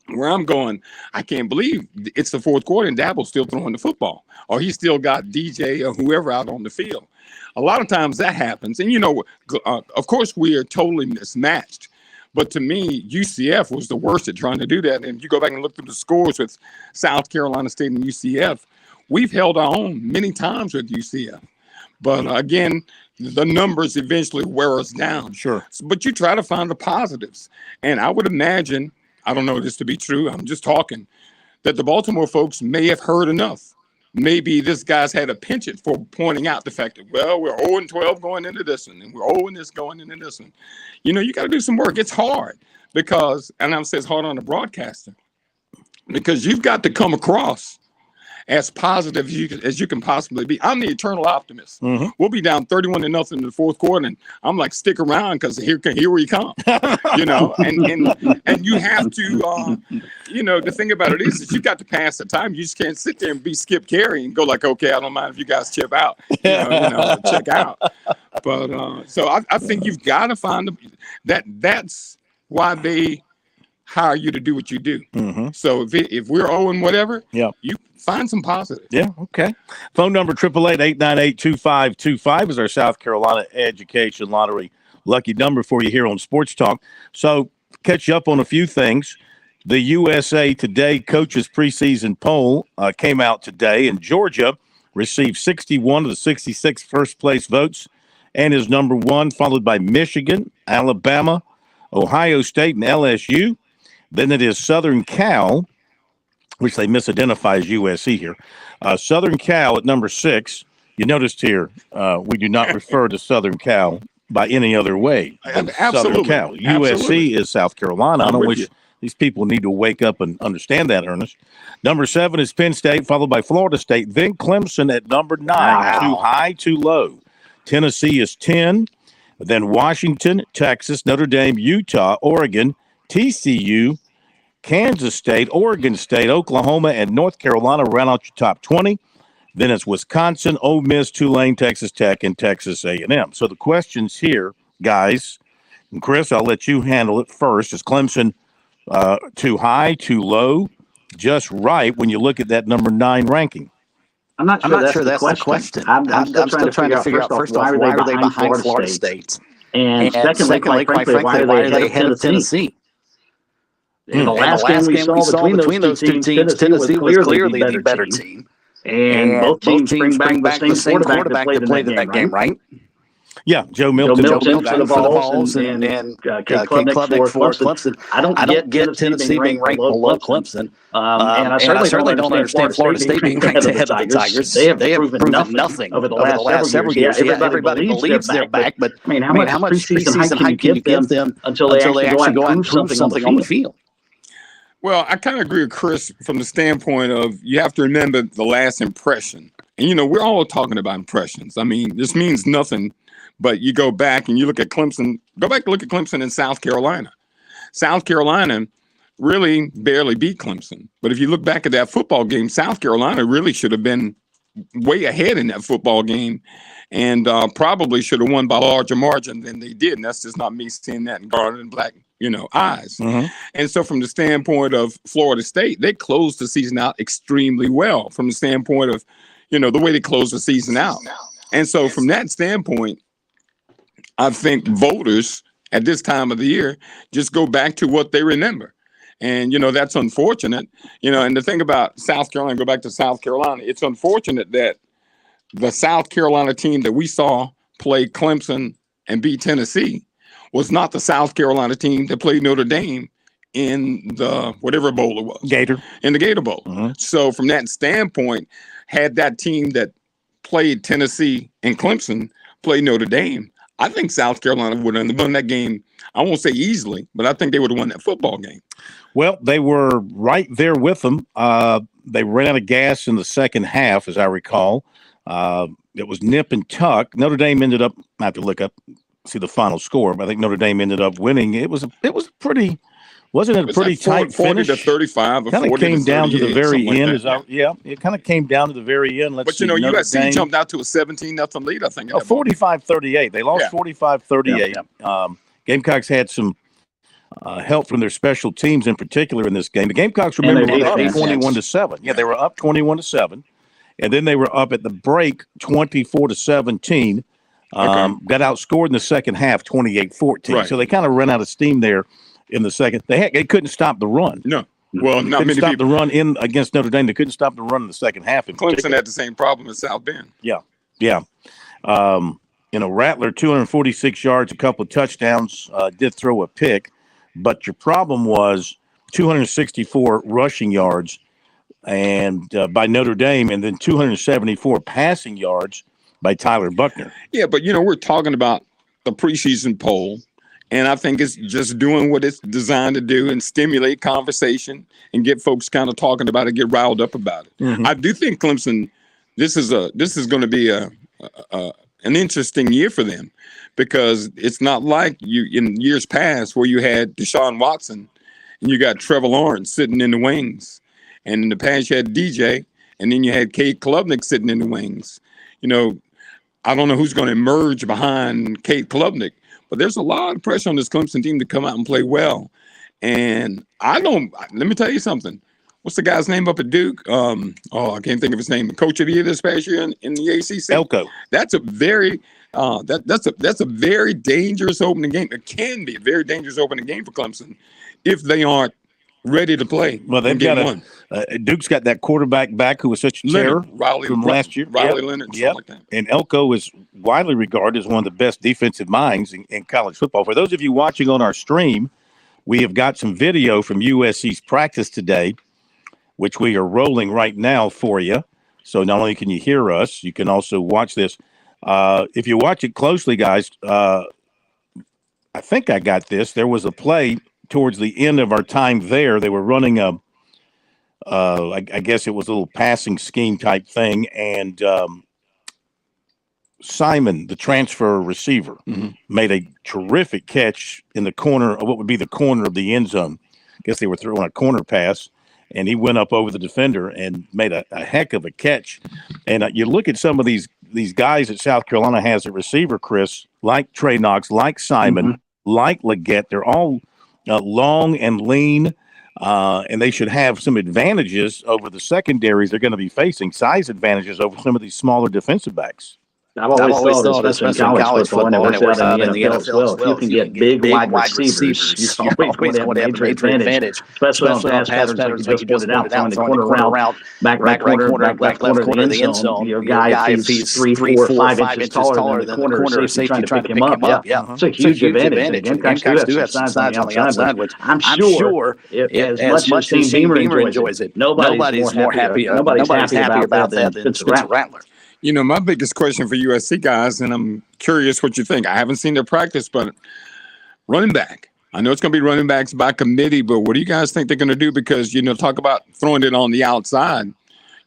Where I'm going, I can't believe it's the fourth quarter and Dabble's still throwing the football, or he still got DJ or whoever out on the field. A lot of times that happens. And, of course, we are totally mismatched. But to me, UCF was the worst at trying to do that. And you go back and look through the scores with South Carolina State and UCF, we've held our own many times with UCF. But again, the numbers eventually wear us down. Sure. But you try to find the positives. And I would imagine, I don't know this to be true, I'm just talking, that the Baltimore folks may have heard enough. Maybe this guy's had a penchant for pointing out the fact that, well, we're 0-12 going into this one, and we're 0-this going into this one. You got to do some work. It's hard because, and I say it's hard on the broadcaster, because you've got to come across as positive as you can possibly be. I'm the eternal optimist. We'll be down 31-0 in the fourth quarter, and I'm like, stick around because here we come. And you have to, the thing about it is that you got to pass the time. You just can't sit there and be Skip Carey and go like, okay, I don't mind if you guys chip out, check out. But so I think you've got to find that's why they hire you to do what you do. So if we're 0 whatever, you find some positive. Yeah, okay. Phone number 888-898-2525 is our South Carolina Education Lottery lucky number for you here on Sports Talk. So catch you up on a few things. The USA Today coaches preseason poll came out today, and Georgia received 61 of the 66 first-place votes and is number 1, followed by Michigan, Alabama, Ohio State, and LSU. Then it is Southern Cal, which they misidentify as USC here. Southern Cal at number 6. You noticed here, we do not refer to Southern Cal by any other way. Southern Cal. USC is South Carolina, on which these people need to wake up and understand that, Ernest. Number 7 is Penn State, followed by Florida State. Then Clemson at number 9. Wow. Too high, too low. Tennessee is 10. Then Washington, Texas, Notre Dame, Utah, Oregon, TCU, Kansas State, Oregon State, Oklahoma, and North Carolina round out your top 20. Then it's Wisconsin, Ole Miss, Tulane, Texas Tech, and Texas A&M. So the questions here, guys, and Chris, I'll let you handle it first. Is Clemson too high, too low, just right when you look at that number 9 ranking? I'm not sure that's the question. I'm still trying to figure out, first off, why are they behind Florida State? And secondly, quite frankly, why are they ahead of Tennessee? In the last game we saw between those two teams, Tennessee was clearly the better team. And both teams bring back the same quarterback that played in that game, right? Yeah, Joe Milton for the Vols and Kate Klubnik for Clemson. I don't get Tennessee being ranked below Clemson. And I certainly don't understand Florida State being ranked ahead of the Tigers. They have proven nothing over the last several years. Yeah, everybody believes they're back, but I mean, how much preseason hype can you give them until they actually go out and prove something on the field? Well, I kind of agree with Chris from the standpoint of you have to remember the last impression. And, we're all talking about impressions. I mean, this means nothing, but you go back and you look at Clemson. Go back and look at Clemson in South Carolina. South Carolina really barely beat Clemson. But if you look back at that football game, South Carolina really should have been way ahead in that football game and probably should have won by a larger margin than they did. And that's just not me seeing that in garnet and black eyes. Mm-hmm. And so from the standpoint of Florida State, they closed the season out extremely well from the standpoint of, the way they closed the season out. And so from that standpoint, I think voters at this time of the year just go back to what they remember. And, that's unfortunate. And the thing about South Carolina, go back to South Carolina, it's unfortunate that the South Carolina team that we saw play Clemson and beat Tennessee was not the South Carolina team that played Notre Dame in the whatever bowl it was. In the Gator Bowl. Mm-hmm. So from that standpoint, had that team that played Tennessee and Clemson play Notre Dame, I think South Carolina would have won that game. I won't say easily, but I think they would have won that football game. Well, they were right there with them. They ran out of gas in the second half, as I recall. It was nip and tuck. Notre Dame ended up, I have to look up, see the final score, but I think Notre Dame ended up winning. It was pretty, wasn't it a pretty tight 40 finish? to 35 or 40 to 38. Kind of came down to the very end. It kind of came down to the very end. But USC jumped out to a 17-0 lead, I think. 45-38. They lost 45-38. Yeah. Gamecocks had some help from their special teams in particular in this game. The Gamecocks, remember, were up 21-7. Yeah, they were up 21-7. And then they were up at the break 24-17. Got outscored in the second half 28-14. Right. So they kind of ran out of steam there in the second. They couldn't stop the run. No. Well, not couldn't many stop people. the run in against Notre Dame. They couldn't stop the run in the second half. Clemson had the same problem as South Bend. Yeah. Rattler, 246 yards, a couple of touchdowns, did throw a pick. But your problem was 264 rushing yards and by Notre Dame, and then 274 passing yards by Tyler Buckner. Yeah, but, we're talking about the preseason poll, and I think it's just doing what it's designed to do and stimulate conversation and get folks kind of talking about it, get riled up about it. Mm-hmm. I do think Clemson, this is going to be an interesting year for them because it's not like you in years past where you had Deshaun Watson and you got Trevor Lawrence sitting in the wings. And in the past, you had DJ, and then you had Kate Klubnik sitting in the wings. I don't know who's going to emerge behind Kate Klubnik, but there's a lot of pressure on this Clemson team to come out and play well. And let me tell you something. What's the guy's name up at Duke? I can't think of his name. Coach of the year this past year in the ACC. Elko. That's a very that's a very dangerous opening game. It can be a very dangerous opening game for Clemson if they aren't ready to play. Well, they've got Duke's got that quarterback back who was such a terror from last year. Riley Leonard, something like that. And Elko is widely regarded as one of the best defensive minds in college football. For those of you watching on our stream, we have got some video from USC's practice today, which we are rolling right now for you. So not only can you hear us, you can also watch this. If you watch it closely, guys, I think I got this. There was a play towards the end of our time there. They were running I guess it was a little passing scheme type thing, and Simon, the transfer receiver, made a terrific catch in the corner of what would be the corner of the end zone. I guess they were throwing a corner pass, and he went up over the defender and made a heck of a catch. And you look at some of these guys that South Carolina has at receiver, Chris, like Trey Knox, like Simon, like Leggett. They're all long and lean. And they should have some advantages over the secondaries they're going to be facing, size advantages over some of these smaller defensive backs. I've always thought, especially in college football, and it works out in the NFL as well. If you can get big wide receivers, you always want to have a major advantage, especially on pass patterns like you just pointed out, throwing the corner route, back right corner, back left corner of the end zone. Your guy, if he's 3, 4, 5 inches taller than the corner safety trying to pick him up, it's a huge advantage. Gamecocks do have some size on the outside, which I'm sure, as much as Beamer enjoys it, nobody's more happy about that than Spencer Rattler. You know, my biggest question for USC guys, and I'm curious what you think. I haven't seen their practice, but running back. I know it's going to be running backs by committee, but what do you guys think they're going to do? Because, talk about throwing it on the outside.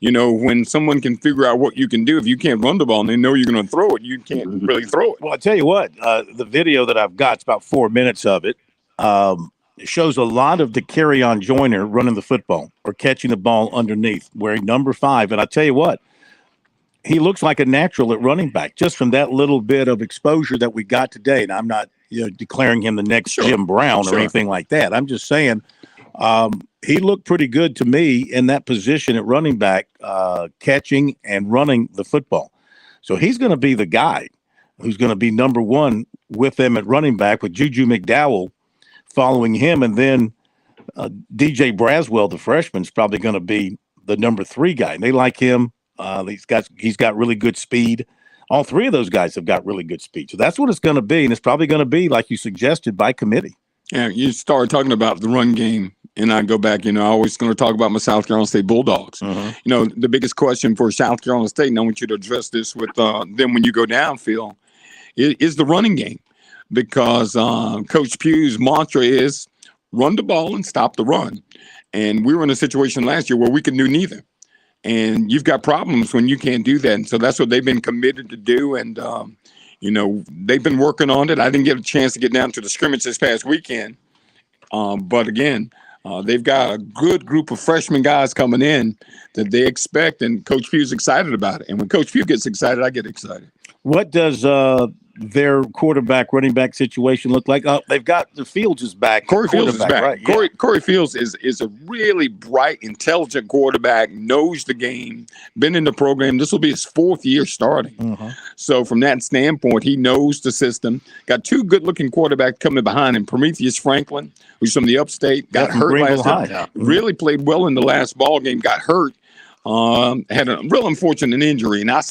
When someone can figure out what you can do, if you can't run the ball and they know you're going to throw it, you can't really throw it. Well, I tell you what, the video that I've got, it's about 4 minutes of it. It shows a lot of the Carry-On Joyner running the football or catching the ball underneath, wearing number 5. And I tell you what, he looks like a natural at running back just from that little bit of exposure that we got today. And I'm not declaring him the next Jim Brown or anything like that. I'm just saying he looked pretty good to me in that position at running back, catching and running the football. So he's going to be the guy who's going to be number 1 with them at running back, with Juju McDowell following him. And then DJ Braswell, the freshman, is probably going to be the number 3 guy. And they like him. He's got really good speed. All 3 of those guys have got really good speed. So that's what it's going to be. And it's probably going to be, like you suggested, by committee. Yeah, you started talking about the run game. And I go back, I always going to talk about my South Carolina State Bulldogs. The biggest question for South Carolina State, and I want you to address this with them when you go downfield, is the running game. Because Coach Pugh's mantra is run the ball and stop the run. And we were in a situation last year where we could do neither. And you've got problems when you can't do that. And so that's what they've been committed to do. And, they've been working on it. I didn't get a chance to get down to the scrimmage this past weekend. But again, they've got a good group of freshman guys coming in that they expect. And Coach Pugh's excited about it. And when Coach Pugh gets excited, I get excited. What does their quarterback, running back situation look like? They've got the Fields is back. Corey Fields is back. Right? Corey Fields is a really bright, intelligent quarterback, knows the game, been in the program. This will be his 4th year starting. So from that standpoint, he knows the system. Got 2 good-looking quarterbacks coming behind him. Prometheus Franklin, who's from the upstate, got hurt last time. Really played well in the last ball game, got hurt. Had a real unfortunate injury. And I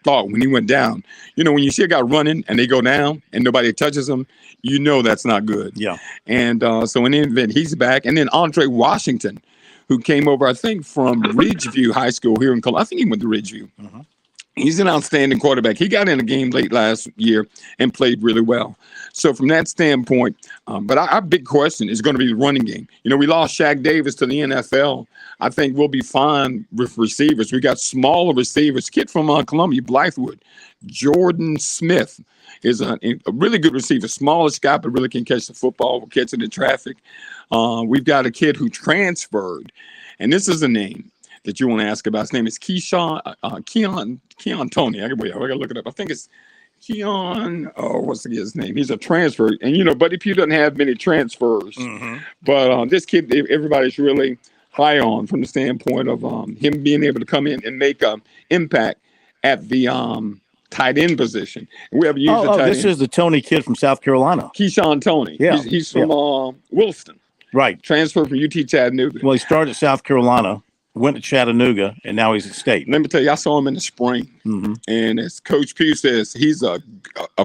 thought when he went down, when you see a guy running and they go down and nobody touches him, that's not good. Yeah. And so in the event, he's back. And then Andre Washington, who came over, I think, from Ridgeview High School here in Columbia. I think he went to Ridgeview. He's an outstanding quarterback. He got in a game late last year and played really well. So from that standpoint, but our big question is going to be the running game. We lost Shaq Davis to the NFL. I think we'll be fine with receivers. We got smaller receivers. Kid from Columbia, Blythewood, Jordan Smith is a really good receiver. Smallish guy, but really can catch the football. Will catch it in traffic. We've got a kid who transferred, and this is a name that you want to ask about. His name is Keon Tony. I gotta look it up. I think it's Keon. Oh, what's his name? He's a transfer, and Buddy Pugh doesn't have many transfers, but this kid, everybody's really high on from the standpoint of him being able to come in and make an impact at the tight end position. And we have used the tight this end. Is the Tony kid from South Carolina. Keyshawn Tony. Yeah, he's from Williston. Right. Transferred from UT Chattanooga. Well, he started at South Carolina, went to Chattanooga, and now he's at State. Let me tell you, I saw him in the spring. And as Coach Pugh says, he's a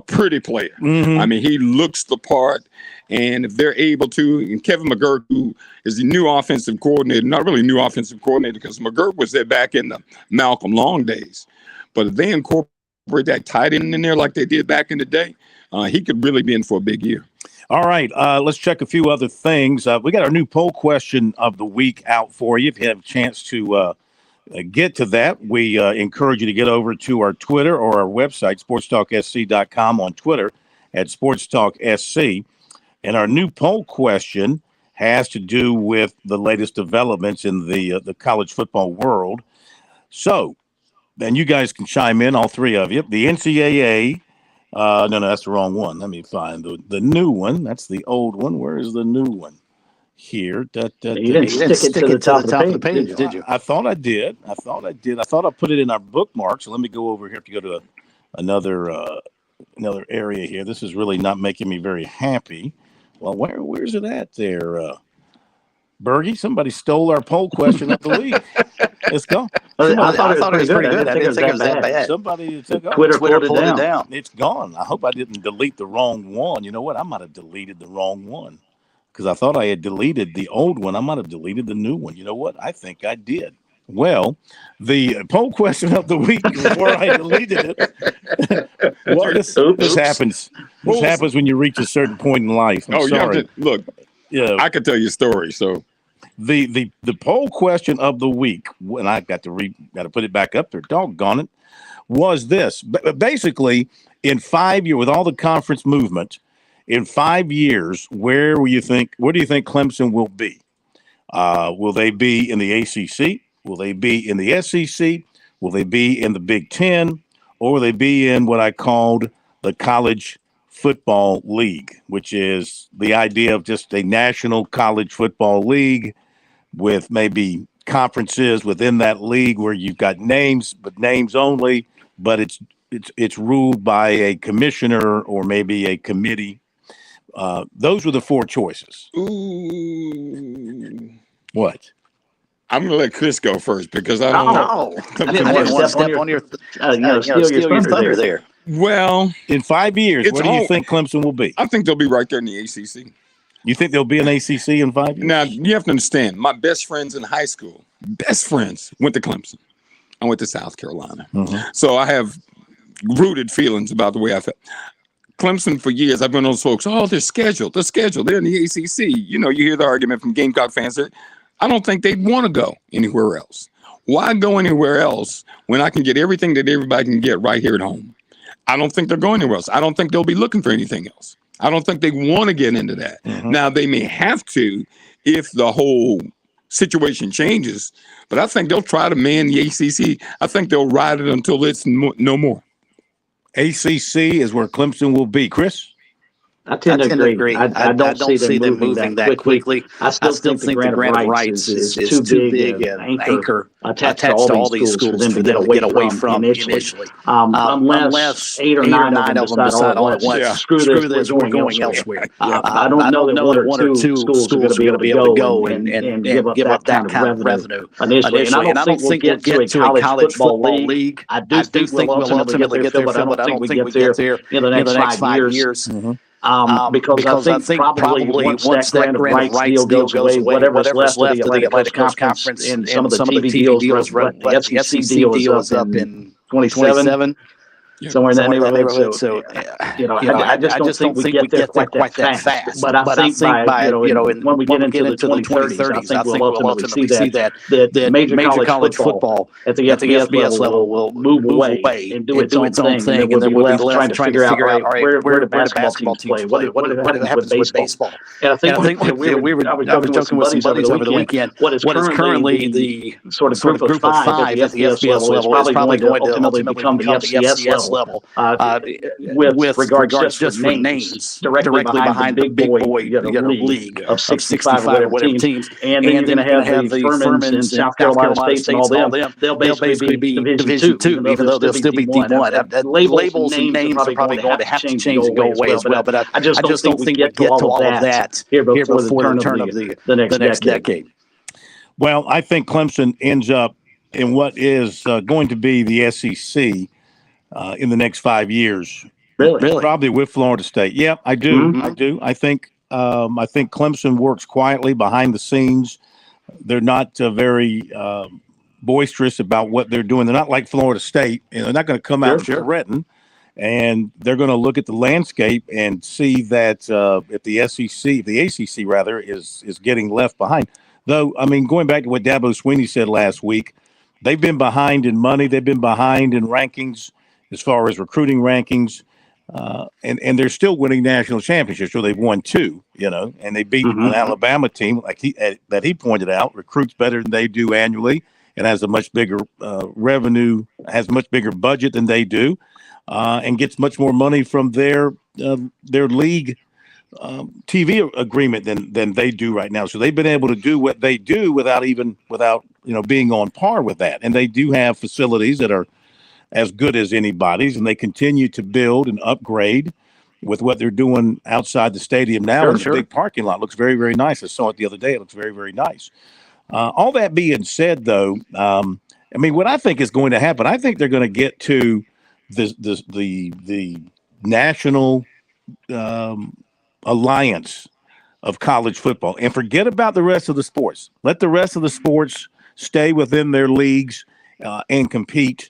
pretty player. I mean, he looks the part. And if they're able to, and Kevin McGurk, who is the new offensive coordinator, not really new offensive coordinator, because McGurk was there back in the Malcolm Long days. But if they incorporate that tight end in there like they did back in the day, he could really be in for a big year. All right, let's check a few other things. We got our new poll question of the week out for you. If you have a chance to get to that, we encourage you to get over to our Twitter or our website, SportsTalkSC.com, on Twitter at SportsTalkSC. And our new poll question has to do with the latest developments in the college football world. So, then you guys can chime in, all three of you. The NCAA, no, that's the wrong one. Let me find the new one. That's the old one. Where is the new one? Here. You didn't stick it to the top of the page, did you? I thought I did. I thought I put it in our bookmarks. So let me go over here to go to another area here. This is really not making me very happy. Well, where's it at there? Bergie, somebody stole our poll question of the week. Let's go. I thought it was pretty good. I didn't think it was that bad. Somebody took Twitter pulled it down. It's gone. I hope I didn't delete the wrong one. You know what? I might have deleted the wrong one because I thought I had deleted the old one. I might have deleted the new one. You know what? I think I did. Well, the poll question of the week before I deleted it. Well, this happens. This happens when you reach a certain point in life. I'm sorry. You have to, look. Yeah, I could tell you a story. So the poll question of the week, and I got to put it back up there. Doggone it, was this basically in 5 years with all the conference movement in 5 years? Where do you think Clemson will be? Will they be in the ACC? Will they be in the SEC? Will they be in the Big Ten? Or will they be in what I called the College Football League, which is the idea of just a national college football league with maybe conferences within that league where you've got names, but names only, but it's ruled by a commissioner or maybe a committee. Those were the four choices. Ooh. What? I'm going to let Chris go first because I don't know. I didn't want to step on your steal your thunder there. Well, in 5 years, where do you think Clemson will be? I think they'll be right there in the ACC. You think they'll be in ACC in 5 years? Now, you have to understand, my best friends in high school, went to Clemson. I went to South Carolina. So I have rooted feelings about the way I felt. Clemson, for years, I've been on those folks, they're scheduled. They're in the ACC. You know, you hear the argument from Gamecock fans that I don't think they'd want to go anywhere else. Why go anywhere else when I can get everything that everybody can get right here at home? I don't think they're going anywhere else. I don't think they'll be looking for anything else. I don't think they want to get into that. Now, they may have to if the whole situation changes, but I think they'll try to man the ACC. I think they'll ride it until it's no more. ACC is where Clemson will be. Chris? I tend to agree. I don't see them moving that quickly. I still think the grant of rights is too big an anchor attached to all these schools for them to get away from initially. Unless 8 or 9 of them decide all at once, screw this, we're going elsewhere. I don't know that one or two schools are going to be able to go and give up that kind of revenue initially. And I don't think we'll get to a college football league. I do think we'll ultimately get there, but I don't think we get there in the next 5 years. Because I think probably once that grant of rights deal goes away, whatever's left of the Atlantic Coast Conference and some of the TV deals, the SEC deal is up in 2027. Somewhere in that neighborhood. So, I just don't think we get there quite that fast. But I think by when we get into the 2030s, I think we'll ultimately see that major college football at the FBS level will move away and do its own thing, and then we'll be left trying to figure out where do basketball teams play, what happens with baseball. And I think I was joking with some buddies over the weekend. What is currently the sort of group of five at the FBS level is probably going to ultimately become the FCS level. level. With regards just for names, directly behind the big boy league of 65 or whatever teams. And then you're going to have the Furmans in South Carolina State and all them. They'll basically be Division II, even though they'll still be D1. Labels and names are probably going to have to change and go away as well. But I just don't think we get to all of that here before the turn of the next decade. Well, I think Clemson ends up in what is going to be the SEC in the next 5 years. Really? Probably with Florida State. Yeah, I do. I do. I think Clemson works quietly behind the scenes. They're not very boisterous about what they're doing. They're not like Florida State. They're not going to come out threaten, and they're going to look at the landscape and see that if the SEC, the ACC rather, is getting left behind. Though, I mean, going back to what Dabo Swinney said last week, they've been behind in money. They've been behind in rankings as far as recruiting rankings. And they're still winning national championships. So they've won 2, and they beat an Alabama team like that he pointed out, recruits better than they do annually and has a much bigger revenue, has a much bigger budget than they do, and gets much more money from their league TV agreement than they do right now. So they've been able to do what they do without being on par with that. And they do have facilities that are as good as anybody's, and they continue to build and upgrade with what they're doing outside the stadium now. And the big parking lot looks very, very nice. I saw it the other day. It looks very, very nice. All that being said, though, I mean, what I think is going to happen, I think they're going to get to the national alliance of college football and forget about the rest of the sports. Let the rest of the sports stay within their leagues and compete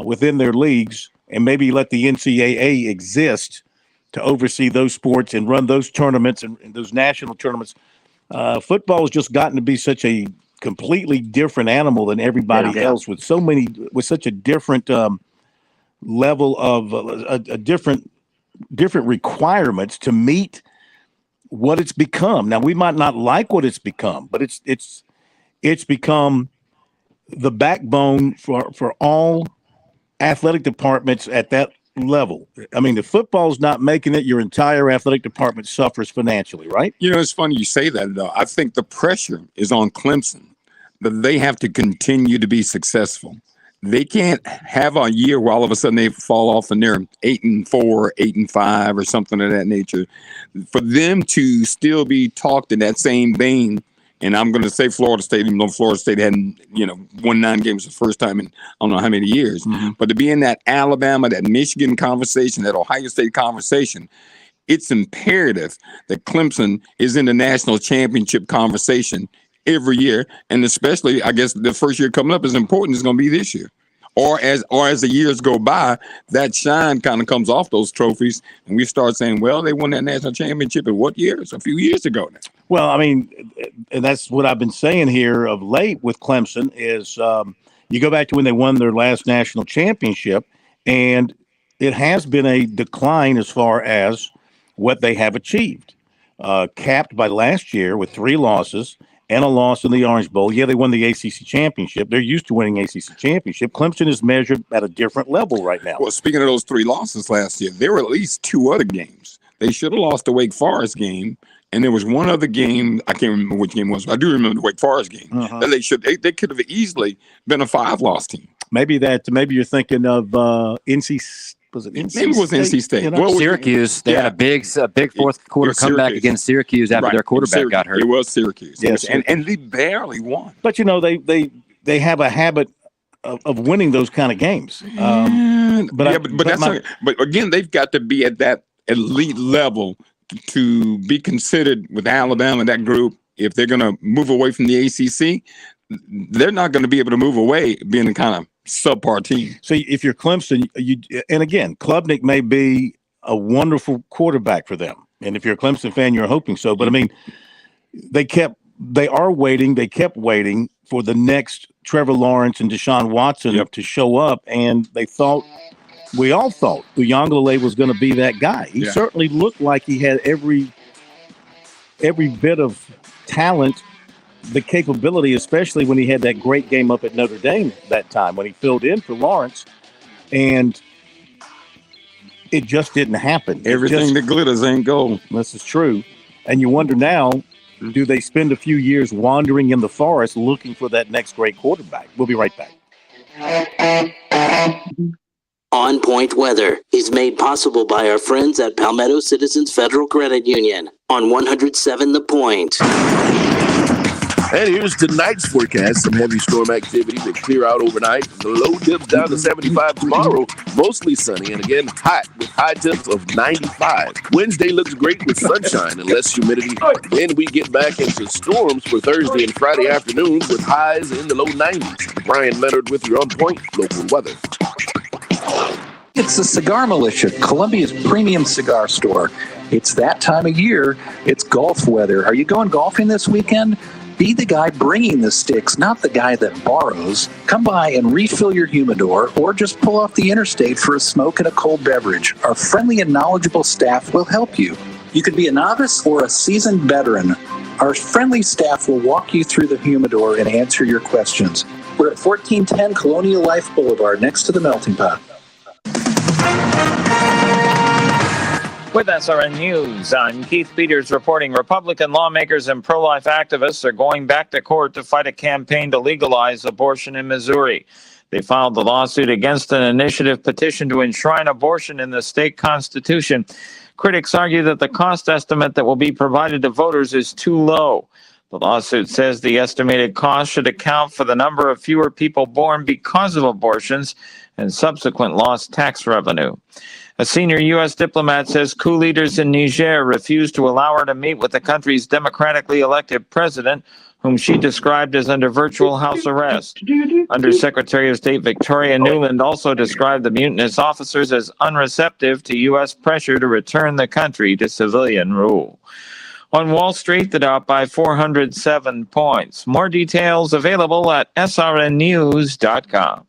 within their leagues, and maybe let the NCAA exist to oversee those sports and run those tournaments and those national tournaments. Football has just gotten to be such a completely different animal than everybody else, with such a different level of a different requirements to meet what it's become. Now, we might not like what it's become, but it's become the backbone for all athletic departments at that level. I mean, if football's not making it, your entire athletic department suffers financially, right? It's funny you say that, though. I think the pressure is on Clemson that they have to continue to be successful. They can't have a year where all of a sudden they fall off and they're 8-4, 8-5, or something of that nature. For them to still be talked in that same vein, and I'm going to say Florida State, even though Florida State hadn't, won 9 games the first time in I don't know how many years, but to be in that Alabama, that Michigan conversation, that Ohio State conversation, it's imperative that Clemson is in the national championship conversation every year, and especially, I guess, the first year coming up is important. It's going to be this year, or as the years go by, that shine kind of comes off those trophies, and we start saying, well, they won that national championship in what years? A few years ago now. Well, I mean, and that's what I've been saying here of late with Clemson is you go back to when they won their last national championship, and it has been a decline as far as what they have achieved, capped by last year with 3 losses and a loss in the Orange Bowl. Yeah, they won the ACC championship. They're used to winning ACC championship. Clemson is measured at a different level right now. Well, speaking of those 3 losses last year, there were at least 2 other games. They should have lost the Wake Forest game, and there was one other game. I can't remember which game it was, but I do remember the Wake Forest game. That they could have easily been a 5-loss team. Maybe you're thinking of NC. Was it NC? Maybe it was NC State. Well, Syracuse. They had a big fourth quarter comeback against Syracuse after their quarterback got hurt. It was Syracuse. Yes, and they barely won. But they have a habit of winning those kind of games. But again, they've got to be at that elite level to be considered with Alabama, that group. If they're going to move away from the ACC, they're not going to be able to move away being a kind of subpar team. So if you're Clemson, and again, Klubnik may be a wonderful quarterback for them. And if you're a Clemson fan, you're hoping so. But I mean, they kept waiting for the next Trevor Lawrence and Deshaun Watson to show up. And we all thought Uiagalelei was going to be that guy. He certainly looked like he had every bit of talent, the capability, especially when he had that great game up at Notre Dame that time when he filled in for Lawrence. And It just didn't happen. Everything that glitters ain't gold. This is true. And you wonder now, do they spend a few years wandering in the forest looking for that next great quarterback? We'll be right back. On Point Weather is made possible by our friends at Palmetto Citizens Federal Credit Union on 107 The Point. And here's tonight's forecast. Some heavy storm activity that clear out overnight. The low dips down to 75 tomorrow. Mostly sunny and again hot with high temps of 95. Wednesday looks great with sunshine and less humidity. Then we get back into storms for Thursday and Friday afternoons with highs in the low 90s. Brian Leonard with your On Point local weather. It's the Cigar Militia, Columbia's premium cigar store. It's that time of year. It's golf weather. Are you going golfing this weekend? Be the guy bringing the sticks, not the guy that borrows. Come by and refill your humidor or just pull off the interstate for a smoke and a cold beverage. Our friendly and knowledgeable staff will help you. You could be a novice or a seasoned veteran. Our friendly staff will walk you through the humidor and answer your questions. We're at 1410 Colonial Life Boulevard next to the Melting Pot. With SRN News, I'm Keith Peters reporting Republican lawmakers and pro-life activists are going back to court to fight a campaign to legalize abortion in Missouri. They filed the lawsuit against an initiative petition to enshrine abortion in the state constitution. Critics argue that the cost estimate that will be provided to voters is too low. The lawsuit says the estimated cost should account for the number of fewer people born because of abortions and subsequent lost tax revenue. A senior U.S. diplomat says coup leaders in Niger refused to allow her to meet with the country's democratically elected president, whom she described as under virtual house arrest. Undersecretary of State Victoria Nuland also described the mutinous officers as unreceptive to U.S. pressure to return the country to civilian rule. On Wall Street, the Dow by 407 points. More details available at srnnews.com.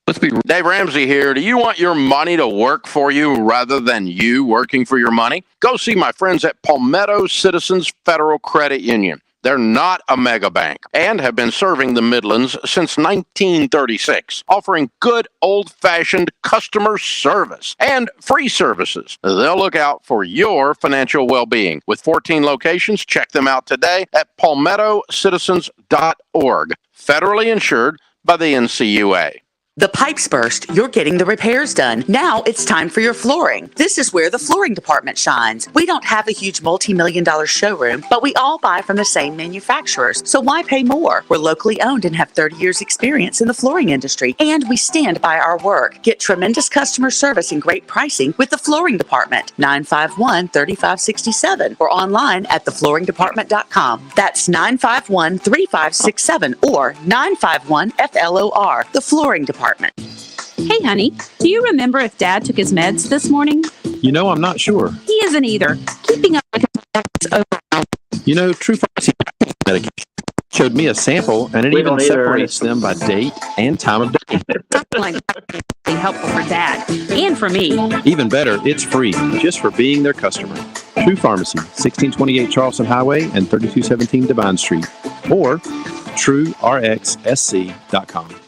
Let's be Dave Ramsey here. Do you want your money to work for you rather than you working for your money? Go see my friends at Palmetto Citizens Federal Credit Union. They're not a mega bank and have been serving the Midlands since 1936, offering good old-fashioned customer service and free services. They'll look out for your financial well-being. With 14 locations, check them out today at palmettocitizens.org. Federally insured by the NCUA. The pipes burst, you're getting the repairs done. Now it's time for your flooring. This is where the flooring department shines. We don't have a huge multi-million-dollar showroom, but we all buy from the same manufacturers. So why pay more? We're locally owned and have 30 years experience in the flooring industry, and we stand by our work. Get tremendous customer service and great pricing with the flooring department, 951-3567, or online at theflooringdepartment.com. That's 951-3567 or 951-FLOR, the flooring department. Hey, honey, do you remember if Dad took his meds this morning? You know, I'm not sure. He isn't either. Keeping up with his overall. You know, True Pharmacy medication showed me a sample, and it even separates them by date and time of day. Something helpful for Dad and for me. Even better, it's free, just for being their customer. True Pharmacy, 1628 Charleston Highway and 3217 Devine Street, or TrueRxSC.com.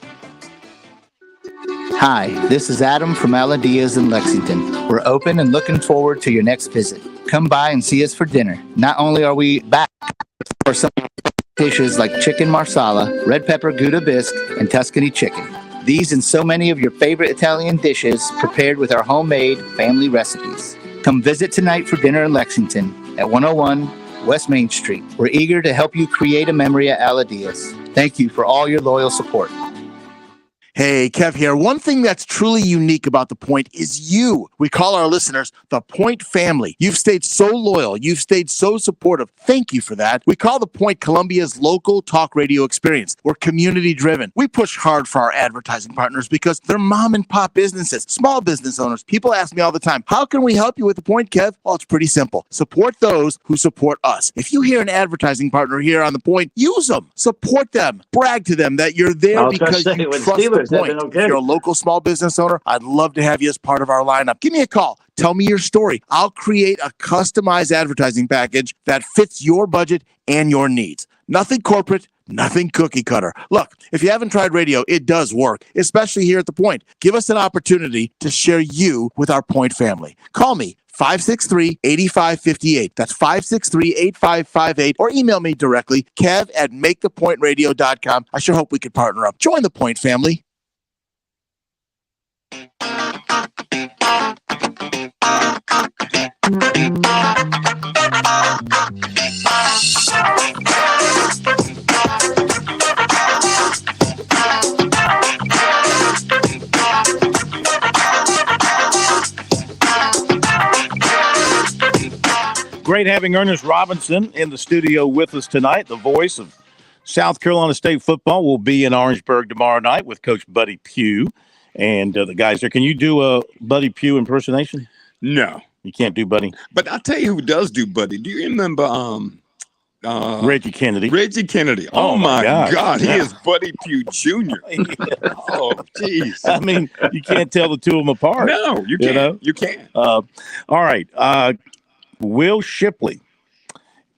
Hi, this is Adam from Aladia's in Lexington. We're open and looking forward to your next visit. Come by and see us for dinner. Not only are we back for some dishes like chicken marsala, red pepper Gouda bisque, and Tuscany chicken. These and so many of your favorite Italian dishes prepared with our homemade family recipes. Come visit tonight for dinner in Lexington at 101 West Main Street. We're eager to help you create a memory at Aladia's. Thank you for all your loyal support. Hey, Kev here. One thing that's truly unique about The Point is you. We call our listeners the Point family. You've stayed so loyal. You've stayed so supportive. Thank you for that. We call The Point Columbia's local talk radio experience. We're community driven. We push hard for our advertising partners because they're mom and pop businesses, small business owners. People ask me all the time, how can we help you with The Point, Kev? Well, it's pretty simple. Support those who support us. If you hear an advertising partner here on The Point, use them. Support them. Brag to them that you're there because you trust The Point. If you're a local small business owner, I'd love to have you as part of our lineup. Give me a call. Tell me your story. I'll create a customized advertising package that fits your budget and your needs. Nothing corporate, Nothing cookie cutter. Look, if you haven't tried radio, it does work, especially here at The Point. Give us an opportunity to share you with our Point family. Call me, 563-8558. That's 563-8558. Or email me directly, kev@makethepointradio.com. I sure hope we could partner up. Join the Point family. Great having Ernest Robinson in the studio with us tonight. The voice of South Carolina State football will be in Orangeburg tomorrow night with Coach Buddy Pugh and the guys there. Can you do a Buddy Pugh impersonation? No. You can't do Buddy? But I'll tell you who does do Buddy. Do you remember Reggie Kennedy? Reggie Kennedy. Oh my God. He is Buddy Pugh Jr. Oh, jeez. I mean, you can't tell the two of them apart. No, you can't. know? You can't. All right. Will Shipley.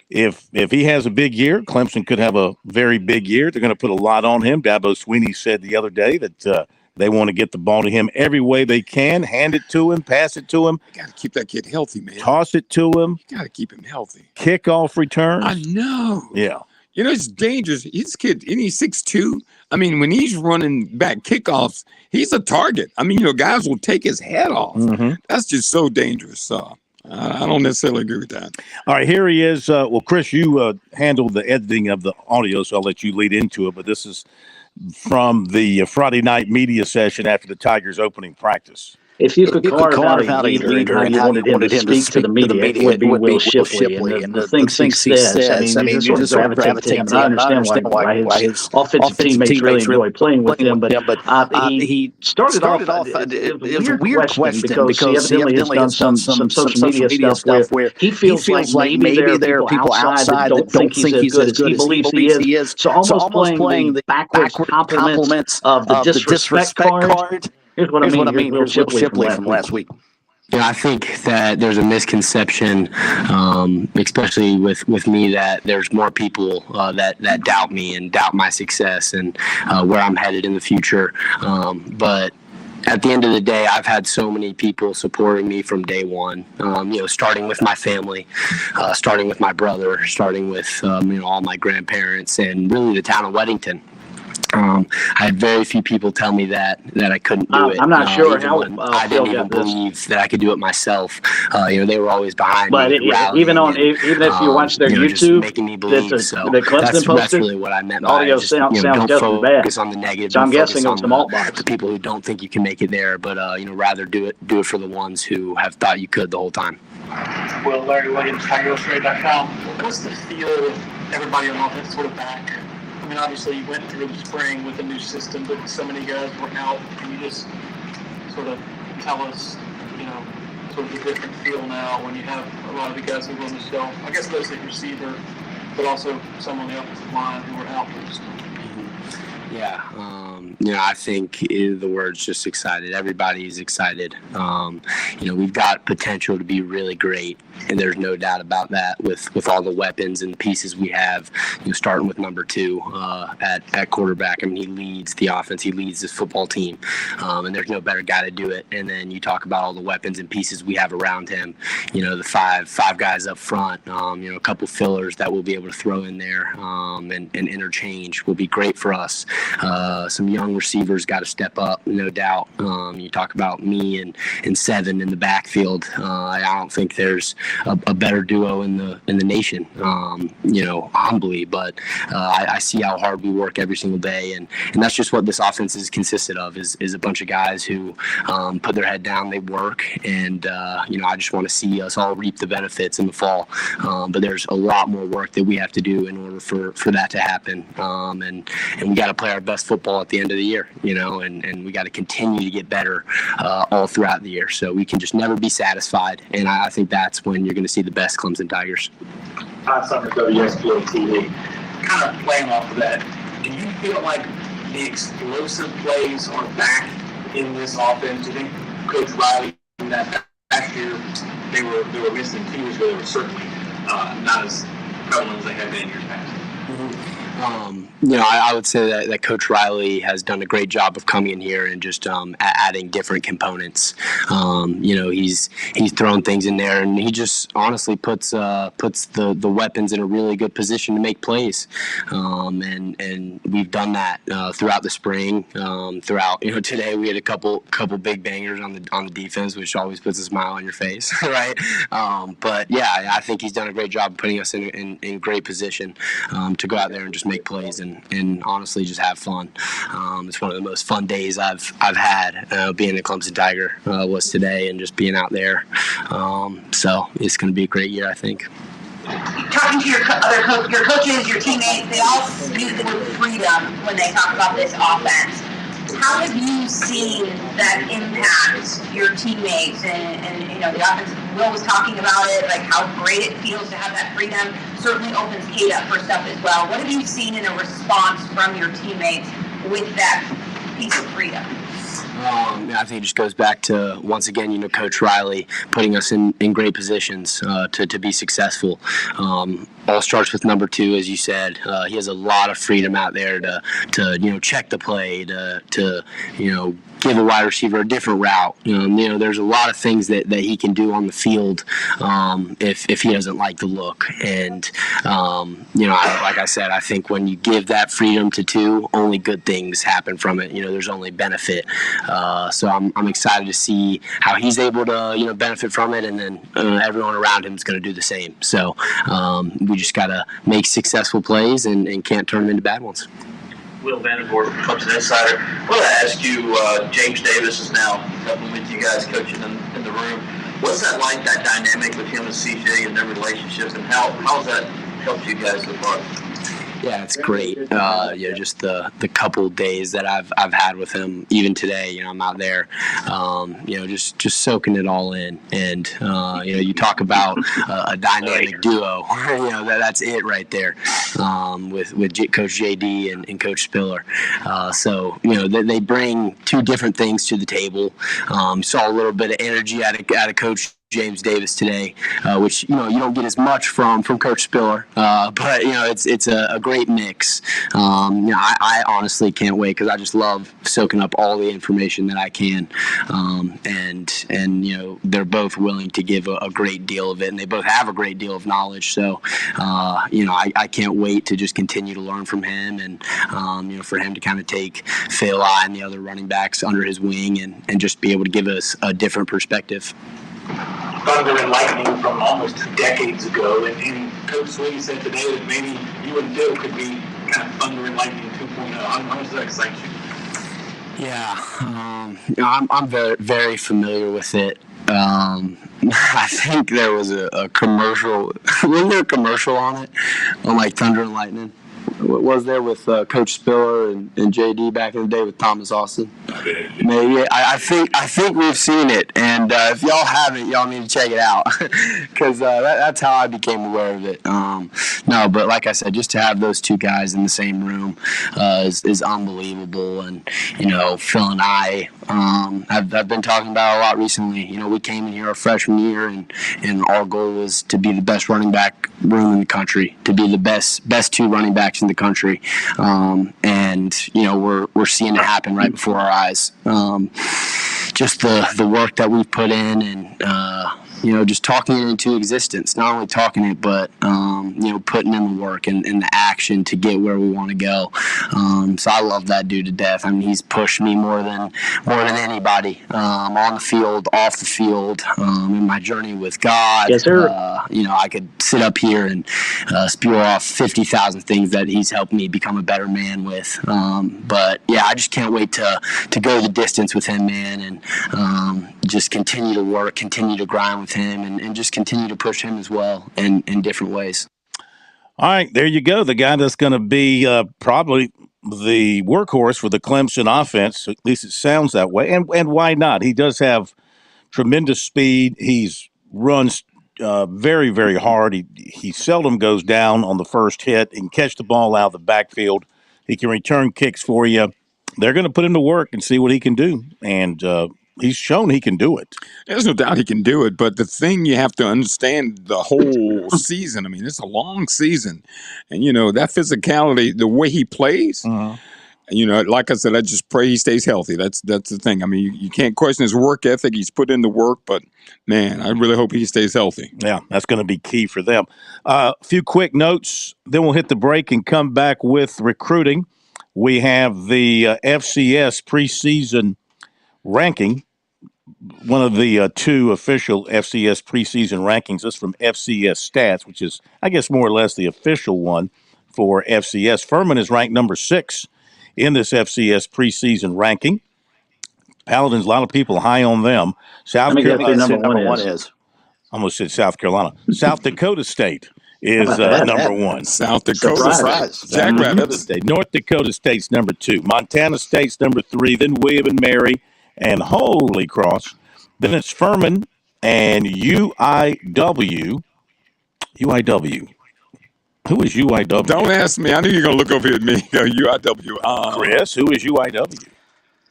If he has a big year, Clemson could have a very big year. They're going to put a lot on him. Dabo Swinney said the other day that they want to get the ball to him every way they can, hand it to him, pass it to him. You got to keep that kid healthy, man. Toss it to him. You got to keep him healthy. Kickoff returns. I know. Yeah. You know, it's dangerous. He's kid, and he's 6'2". I mean, when he's running back kickoffs, he's a target. I mean, guys will take his head off. Mm-hmm. That's just so dangerous. I don't necessarily agree with that. All right, here he is. Well, Chris, you handled the editing of the audio, so I'll let you lead into it. But this is from the Friday night media session after the Tigers' opening practice. If you could carve out a leader and how you wanted him to speak to the media, it would be Will Shipley. And the things he says, I mean, you just gravitate to him. I understand why his offensive teammates really enjoy playing with him, but he started off, it was a weird question because he evidently has done some social media stuff where he feels like maybe there are people outside that don't think he's as good as he believes he is. So almost playing the backwards compliments of the disrespect card. Here's what I mean. Will Shipley from last week. I think that there's a misconception, especially with me, that there's more people that doubt me and doubt my success and where I'm headed in the future. But at the end of the day, I've had so many people supporting me from day one, starting with my family, starting with my brother, starting with, all my grandparents and really the town of Weddington. I had very few people tell me that I couldn't do it. I'm not sure how I didn't even believe that I could do it myself. They were always behind me. But even if you watch their YouTube, making me believe. the Clemson posted, that's really what I meant by audio just, sounds don't just bad. focus on the negative. So I'm guessing on it's the malt box. The people who don't think you can make it there, but rather do it for the ones who have thought you could the whole time. Well, Larry Williams, TigerIllustrated.com. What's the feel of everybody on offense sort of back? I mean, obviously you went through the spring with a new system, but so many guys were out. Can you just sort of tell us, sort of the different feel now when you have a lot of the guys who were on the shelf? I guess mostly receiver, but also some on the offensive line who were out for the spring. Yeah, I think the word's just excited. Everybody's excited. We've got potential to be really great, and there's no doubt about that with all the weapons and pieces we have, starting with number 2 at quarterback. I mean, he leads the offense. He leads this football team, and there's no better guy to do it. And then you talk about all the weapons and pieces we have around him, the five guys up front, a couple fillers that we'll be able to throw in there and interchange will be great for us. Some young receivers got to step up, no doubt. You talk about me and Seven in the backfield. I don't think there's a better duo in the nation. Humbly, but I see how hard we work every single day, and that's just what this offense is consisted of. Is a bunch of guys who put their head down, they work, and I just want to see us all reap the benefits in the fall. But there's a lot more work that we have to do in order for that to happen, and we got to play our best football at the end of the year, and we got to continue to get better all throughout the year. So we can just never be satisfied, and I think that's when you're going to see the best Clemson Tigers. Summer WSPO TV, kind of playing off of that, do you feel like the explosive plays are back in this offense? Do you think Coach Riley, that last year they were missing 2 years ago, they were certainly not as prevalent as they had been in years past? I would say that Coach Riley has done a great job of coming in here and just adding different components. He's thrown things in there, and he just honestly puts the weapons in a really good position to make plays. And we've done that throughout the spring. Throughout today we had a couple big bangers on the defense, which always puts a smile on your face, right? But yeah, I think he's done a great job of putting us in great position to go out there and just make plays and honestly just have fun. It's one of the most fun days I've had being a Clemson Tiger was today, and just being out there. So it's going to be a great year, I think. Talking to your coaches, your teammates, they all use the word freedom when they talk about this offense. How have you seen that impact your teammates and the offense? Will was talking about it, like how great it feels to have that freedom. Certainly opens Kate up for stuff as well. What have you seen in a response from your teammates with that piece of freedom? I think it just goes back to, once again, Coach Riley putting us in great positions to be successful. All starts with number 2, as you said. He has a lot of freedom out there to check the play, to give a wide receiver a different route. There's a lot of things that he can do on the field if he doesn't like the look. And like I said, I think when you give that freedom to 2, only good things happen from it. There's only benefit. So I'm excited to see how he's able to benefit from it, and then everyone around him is going to do the same. So we just got to make successful plays and can't turn them into bad ones. Will Vandenborg from Clemson Insider. I want to ask you, James Davis is now helping with you guys coaching in the room. What's that like, that dynamic with him and CJ and their relationships, and how has that helped you guys so far? Yeah, it's great. Just the couple days that I've had with him, even today, I'm out there, just soaking it all in. And you talk about a dynamic duo. That's it right there, with Coach JD and Coach Spiller. So they bring 2 different things to the table. Saw a little bit of energy out of Coach James Davis today, which you don't get as much from Coach Spiller, but it's a great mix. I honestly can't wait, because I just love soaking up all the information that I can, and they're both willing to give a great deal of it, and they both have a great deal of knowledge. So I can't wait to just continue to learn from him, and for him to kind of take Phil and the other running backs under his wing and just be able to give us a different perspective. Thunder and lightning from almost 2 decades ago, and Coach Sweeney said today that maybe you and Phil could be kind of Thunder and Lightning 2.0. How does that excite you? Yeah, I'm very, very familiar with it. I think there was a commercial. Wasn't there a commercial on it, on like Thunder and Lightning? Was there with Coach Spiller and JD back in the day with Thomas Austin? Maybe. I think we've seen it, and if y'all haven't, y'all need to check it out, because that's how I became aware of it. No, but like I said, just to have those 2 guys in the same room is unbelievable. And Phil and I have been talking about it a lot recently. We came in here our freshman year, and our goal was to be the best running back room in the country, to be the best 2 running backs in the country, and we're seeing it happen right before our eyes. Just the work that we've put in, and just talking it into existence. Not only talking it, but putting in the work and the action to get where we want to go. So I love that dude to death. I mean, he's pushed me more than anybody, on the field, off the field, in my journey with God. Yes, sir. I could sit up here and spew off 50,000 things that he's helped me become a better man with. But yeah, I just can't wait to go the distance with him, man, and just continue to work, continue to grind with him, and just continue to push him as well in different ways. All right, there you go. The guy that's going to be probably the workhorse for the Clemson offense. At least it sounds that way. And why not? He does have tremendous speed. He's runs very, very hard. He seldom goes down on the first hit. He can catch the ball out of the backfield. He can return kicks for you. They're going to put him to work and see what he can do. And he's shown he can do it. There's no doubt he can do it, but the thing you have to understand the whole season. I mean, it's a long season, and that physicality, the way he plays. Like I said, I just pray he stays healthy. That's the thing. I mean, you can't question his work ethic. He's put in the work, but man, I really hope he stays healthy. Yeah, that's going to be key for them. A few quick notes, then we'll hit the break and come back with recruiting. We have the FCS preseason ranking. One of the two official FCS preseason rankings is from FCS Stats, which is, I guess, more or less the official one for FCS. Furman is ranked number 6 in this FCS preseason ranking. Paladins, a lot of people high on them. South Carolina, number one is. I almost said South Carolina. South Dakota State is number 1. South Dakota State. Jackrabbits. North Dakota State's number 2. Montana State's number 3. Then William and Mary and Holy Cross. Then it's Furman and UIW. UIW. Who is UIW? Don't ask me. I knew you were going to look over here at me. UIW. Chris, who is UIW?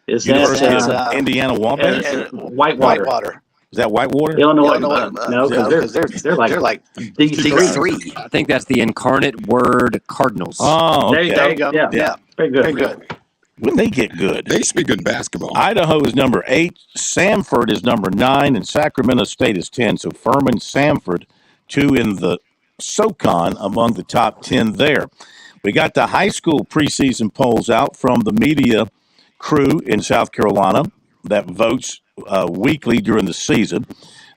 Is University that of Indiana Wabash? Whitewater. Is that Whitewater? Illinois. No, because they're like D3. I think that's the Incarnate Word Cardinals. Oh, okay. There you go. Yeah. Very good. When they get good. They should be good in basketball. Idaho is number 8. Samford is number 9. And Sacramento State is 10. So Furman, Samford, 2 in the SoCon among the top 10 there. We got the high school preseason polls out from the media crew in South Carolina that votes weekly during the season.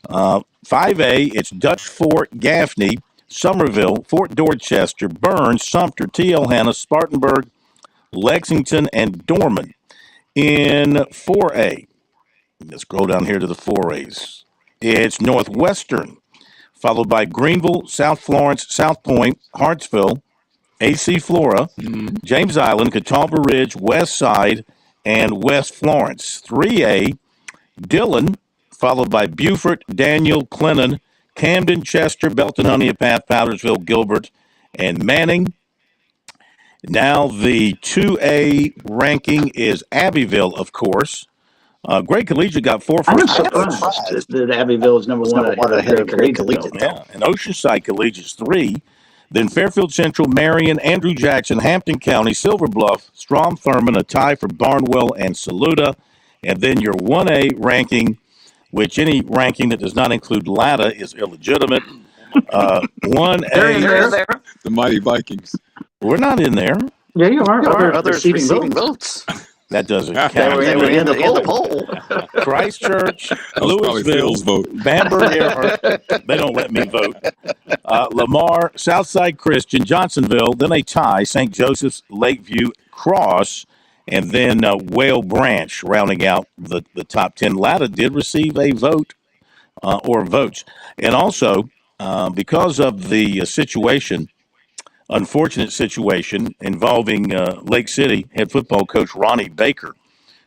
5A, it's Dutch Fort, Gaffney, Somerville, Fort Dorchester, Burns, Sumter, T.L. Hanna, Spartanburg, Lexington, and Dorman. In 4A, let's scroll down here to the 4As. It's Northwestern, followed by Greenville, South Florence, South Point, Hartsville, AC Flora, James Island, Catawba Ridge, West Side, and West Florence. 3A, Dillon, followed by Beaufort, Daniel, Clinton, Camden, Chester, Belton, Honeypath, Powdersville, Gilbert, and Manning. Now the 2A ranking is Abbeville, of course. Great Collegiate got 4 I'm surprised that Abbeville is number one ahead of Great Collegiate. Yeah, and Oceanside Collegiate's 3. Then Fairfield Central, Marion, Andrew Jackson, Hampton County, Silver Bluff, Strom Thurmond, a tie for Barnwell and Saluda. And then your 1A ranking, which any ranking that does not include Latta is illegitimate. 1A. The Mighty Vikings. We're not in there. Yeah, you are. There are others receiving votes. That doesn't count. They were in the poll. Christchurch, Louisville, Bamberg, they don't let me vote. Lamar, Southside Christian, Johnsonville, then a tie, St. Joseph's, Lakeview, Cross, and then Whale Branch rounding out the top 10. Latta did receive a vote or votes. And also, because of the unfortunate situation involving Lake City head football coach Ronnie Baker,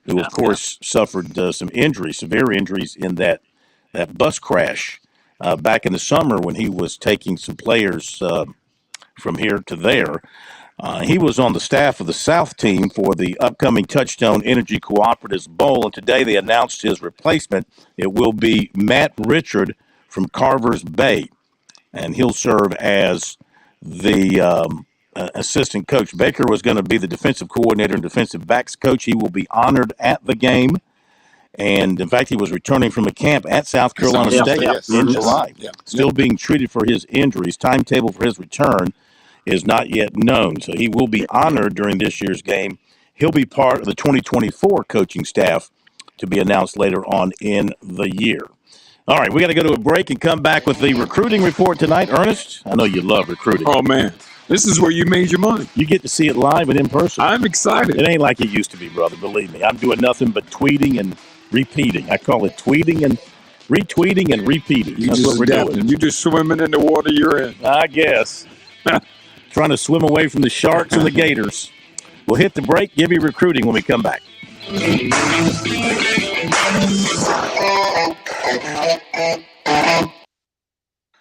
who, of course, suffered some injuries, severe injuries in that bus crash back in the summer when he was taking some players from here to there. He was on the staff of the South team for the upcoming Touchstone Energy Cooperatives Bowl, and today they announced his replacement. It will be Matt Richard from Carver's Bay, and he'll serve as the assistant coach. Baker was going to be the defensive coordinator and defensive backs coach. He will be honored at the game. And, in fact, he was returning from a camp at South Carolina State in July. Still being treated for his injuries. Timetable for his return is not yet known. So he will be honored during this year's game. He'll be part of the 2024 coaching staff to be announced later on in the year. All right, we got to go to a break and come back with the recruiting report tonight. Ernest, I know you love recruiting. Oh, man. This is where you made your money. You get to see it live and in person. I'm excited. It ain't like it used to be, brother, believe me. I'm doing nothing but tweeting and repeating. I call it tweeting and retweeting and repeating. That's what we're doing. You're just swimming in the water you're in. I guess. Trying to swim away from the sharks and the gators. We'll hit the break, give you recruiting when we come back.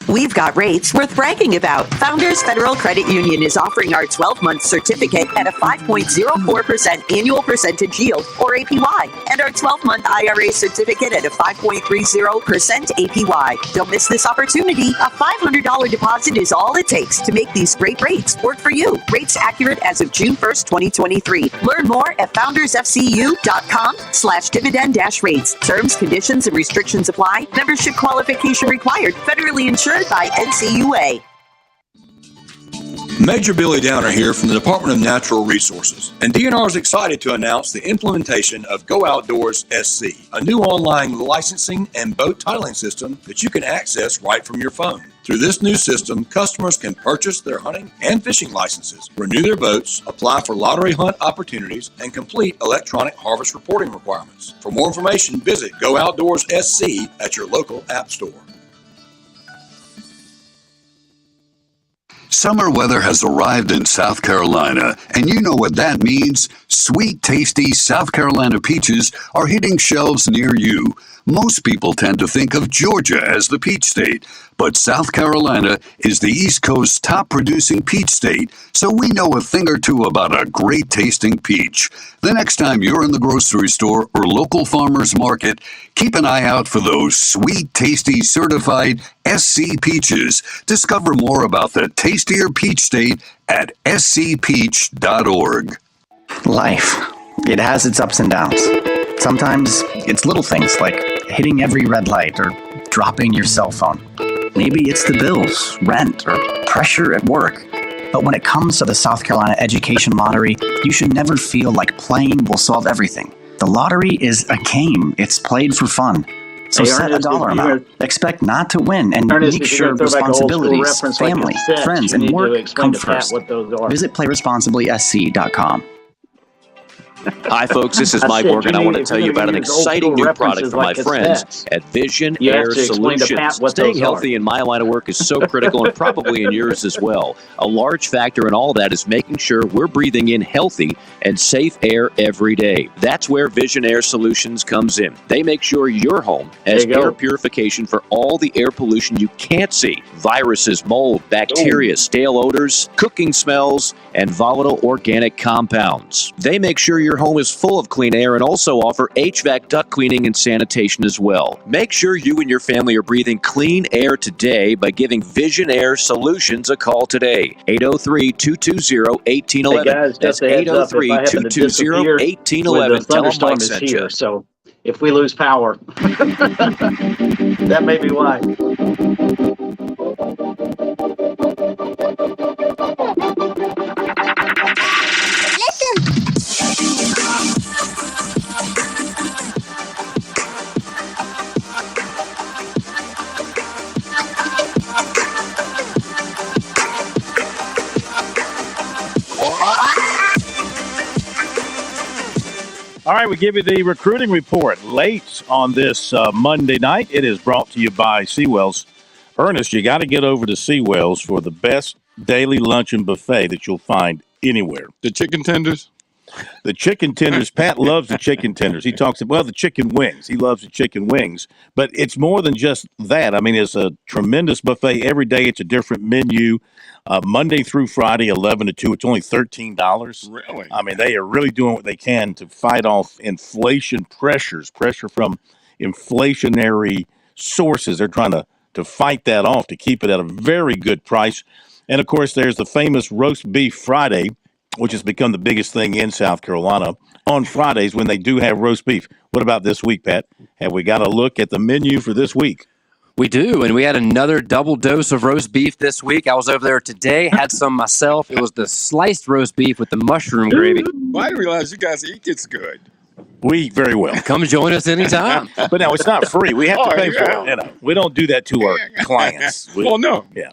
We've got rates worth bragging about. Founders Federal Credit Union is offering our 12-month certificate at a 5.04% annual percentage yield or APY and our 12-month IRA certificate at a 5.30% APY. Don't miss this opportunity. A $500 deposit is all it takes to make these great rates work for you. Rates accurate as of June 1st, 2023. Learn more at foundersfcu.com/dividend-rates. Terms, conditions, and restrictions apply. Membership qualification required. Federally insured by NCUA. Major Billy Downer here from the Department of Natural Resources, and DNR is excited to announce the implementation of Go Outdoors SC, a new online licensing and boat titling system that you can access right from your phone. Through this new system, customers can purchase their hunting and fishing licenses, renew their boats, apply for lottery hunt opportunities, and complete electronic harvest reporting requirements. For more information, visit Go Outdoors SC at your local app store. Summer weather has arrived in South Carolina, and you know what that means. Sweet, tasty South Carolina peaches are hitting shelves near you. Most people tend to think of Georgia as the peach state, but South Carolina is the East Coast's top producing peach state, so we know a thing or two about a great tasting peach. The next time you're in the grocery store or local farmer's market, keep an eye out for those sweet, tasty, certified SC peaches. Discover more about the tastier peach state at scpeach.org. Life. It has its ups and downs. Sometimes it's little things like hitting every red light or dropping your cell phone. Maybe it's the bills, rent, or pressure at work. But when it comes to the South Carolina Education Lottery, you should never feel like playing will solve everything. The lottery is a game. It's played for fun. So set a dollar amount. Expect not to win and make sure responsibilities, family, friends, and work come first. Visit playresponsibly.sc.com. Hi, folks. This is Mike Morgan. I want to tell you about an exciting new product from my friends at Vision Air Solutions. Staying healthy in my line of work is so critical, and probably in yours as well. A large factor in all that is making sure we're breathing in healthy and safe air every day. That's where Vision Air Solutions comes in. They make sure your home has air purification for all the air pollution you can't see. Viruses, mold, bacteria, stale odors, cooking smells, and volatile organic compounds. They make sure your home is full of clean air and also offer HVAC duct cleaning and sanitation as well. Make sure you and your family are breathing clean air today by giving Vision Air Solutions a call today. 803-220-1811. That's 803-220-1811. Tell them Mike sent you. So if we lose power, that may be why. All right, we give you the recruiting report late on this Monday night. It is brought to you by Seawell's. Ernest, you got to get over to Seawell's for the best daily luncheon buffet that you'll find anywhere. The chicken tenders? The chicken tenders. Pat loves the chicken tenders. He talks about the chicken wings. He loves the chicken wings. But it's more than just that. I mean, it's a tremendous buffet. Every day it's a different menu. Monday through Friday, 11 to 2. It's only $13. Really? I mean, they are really doing what they can to fight off inflation pressure from inflationary sources. They're trying to fight that off, to keep it at a very good price. And, of course, there's the famous Roast Beef Friday, which has become the biggest thing in South Carolina on Fridays when they do have roast beef. What about this week, Pat? Have we got a look at the menu for this week? We do, and we had another double dose of roast beef this week. I was over there today, had some myself. It was the sliced roast beef with the mushroom gravy. Well, I didn't realize you guys eat it's good. We eat very well. Come join us anytime. But no, it's not free. We have to pay for it. You know, we don't do that to our clients. Well, no. Yeah.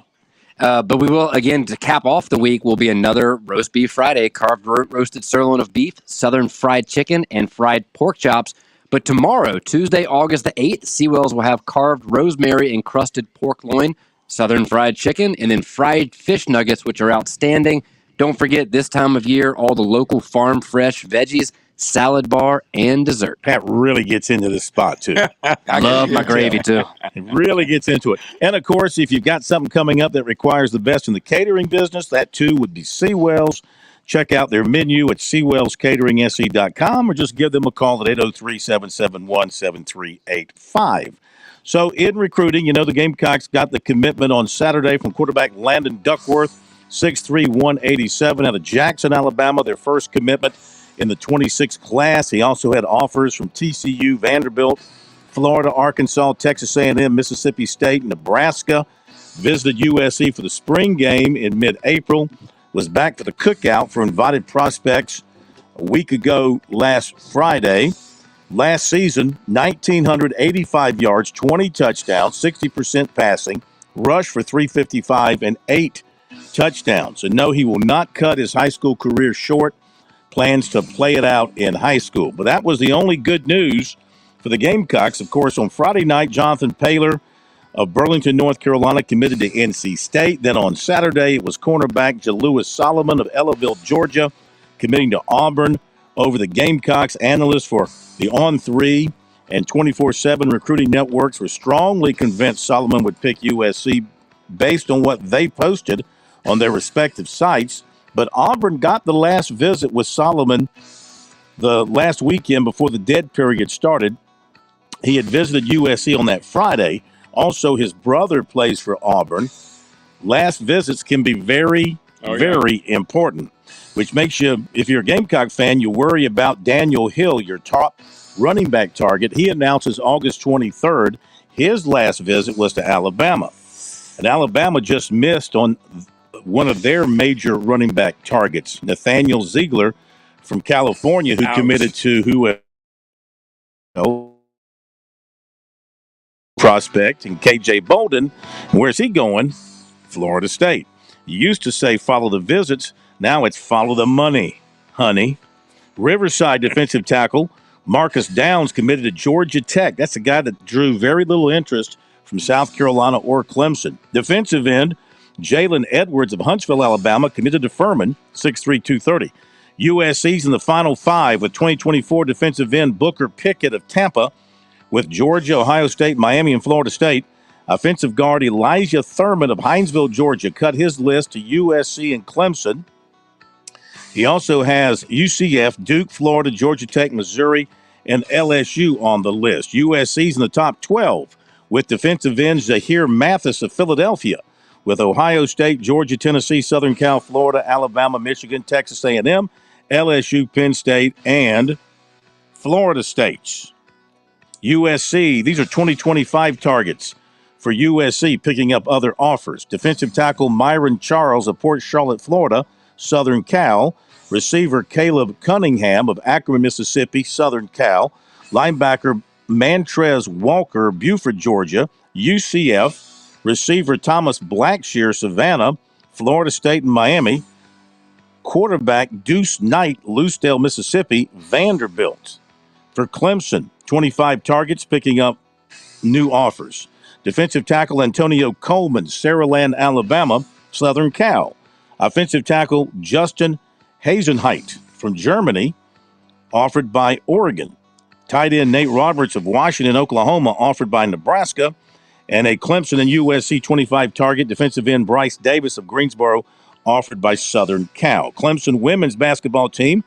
But we will, again, to cap off the week, will be another Roast Beef Friday, carved roasted sirloin of beef, southern fried chicken, and fried pork chops. But tomorrow, Tuesday, August the 8th, Seawell's will have carved rosemary-encrusted pork loin, southern fried chicken, and then fried fish nuggets, which are outstanding. Don't forget, this time of year, all the local farm fresh veggies, salad bar, and dessert. Pat really gets into this spot, too. I love my gravy, too. It really gets into it. And, of course, if you've got something coming up that requires the best in the catering business, that, too, would be Seawell's. Check out their menu at SeawellsCateringSC.com or just give them a call at 803-771-7385. So in recruiting, the Gamecocks got the commitment on Saturday from quarterback Landon Duckworth, 6'3", 187 out of Jackson, Alabama, their first commitment in the 26 class. He also had offers from TCU, Vanderbilt, Florida, Arkansas, Texas A&M, Mississippi State, Nebraska. Visited USC for the spring game in mid-April. Was back for the cookout for invited prospects a week ago last Friday. Last season, 1,985 yards, 20 touchdowns, 60% passing, rushed for 355 and 8 touchdowns. And no, he will not cut his high school career short. Plans to play it out in high school. But that was the only good news for the Gamecocks. Of course, on Friday night, Jonathan Paylor of Burlington, North Carolina, committed to NC State. Then on Saturday, it was cornerback Jalewis Solomon of Ellaville, Georgia, committing to Auburn over the Gamecocks. Analysts for the On3 and 24/7 recruiting networks were strongly convinced Solomon would pick USC based on what they posted on their respective sites. But Auburn got the last visit with Solomon the last weekend before the dead period started. He had visited USC on that Friday. Also, his brother plays for Auburn. Last visits can be very important, which makes you, if you're a Gamecock fan, you worry about Daniel Hill, your top running back target. He announces August 23rd. His last visit was to Alabama. And Alabama just missed on one of their major running back targets, Nathaniel Ziegler from California, who committed to prospect, and KJ Bolden. Where's he going? Florida State. You used to say follow the visits. Now it's follow the money, honey. Riverside defensive tackle Marcus Downs committed to Georgia Tech. That's a guy that drew very little interest from South Carolina or Clemson. Defensive end Jalen Edwards of Huntsville, Alabama, committed to Furman, 6'3", 230. USC's in the Final Five with 2024 defensive end Booker Pickett of Tampa, with Georgia, Ohio State, Miami, and Florida State. Offensive guard Elijah Thurman of Hinesville, Georgia, cut his list to USC and Clemson. He also has UCF, Duke, Florida, Georgia Tech, Missouri, and LSU on the list. USC's in the top 12 with defensive end Zahir Mathis of Philadelphia, with Ohio State, Georgia, Tennessee, Southern Cal, Florida, Alabama, Michigan, Texas A&M, LSU, Penn State, and Florida States. USC, these are 2025 targets for USC, picking up other offers. Defensive tackle Myron Charles of Port Charlotte, Florida, Southern Cal. Receiver Caleb Cunningham of Akron, Mississippi, Southern Cal. Linebacker Mantrez Walker, Buford, Georgia, UCF. Receiver Thomas Blackshear, Savannah, Florida State, and Miami. Quarterback Deuce Knight, Lucedale, Mississippi, Vanderbilt. For Clemson, 25 targets, picking up new offers. Defensive tackle Antonio Coleman, Saraland, Alabama, Southern Cal. Offensive tackle Justin Hazenheit from Germany, offered by Oregon. Tight end Nate Roberts of Washington, Oklahoma, offered by Nebraska. And a Clemson and USC 25 target, defensive end Bryce Davis of Greensboro, offered by Southern Cal. Clemson women's basketball team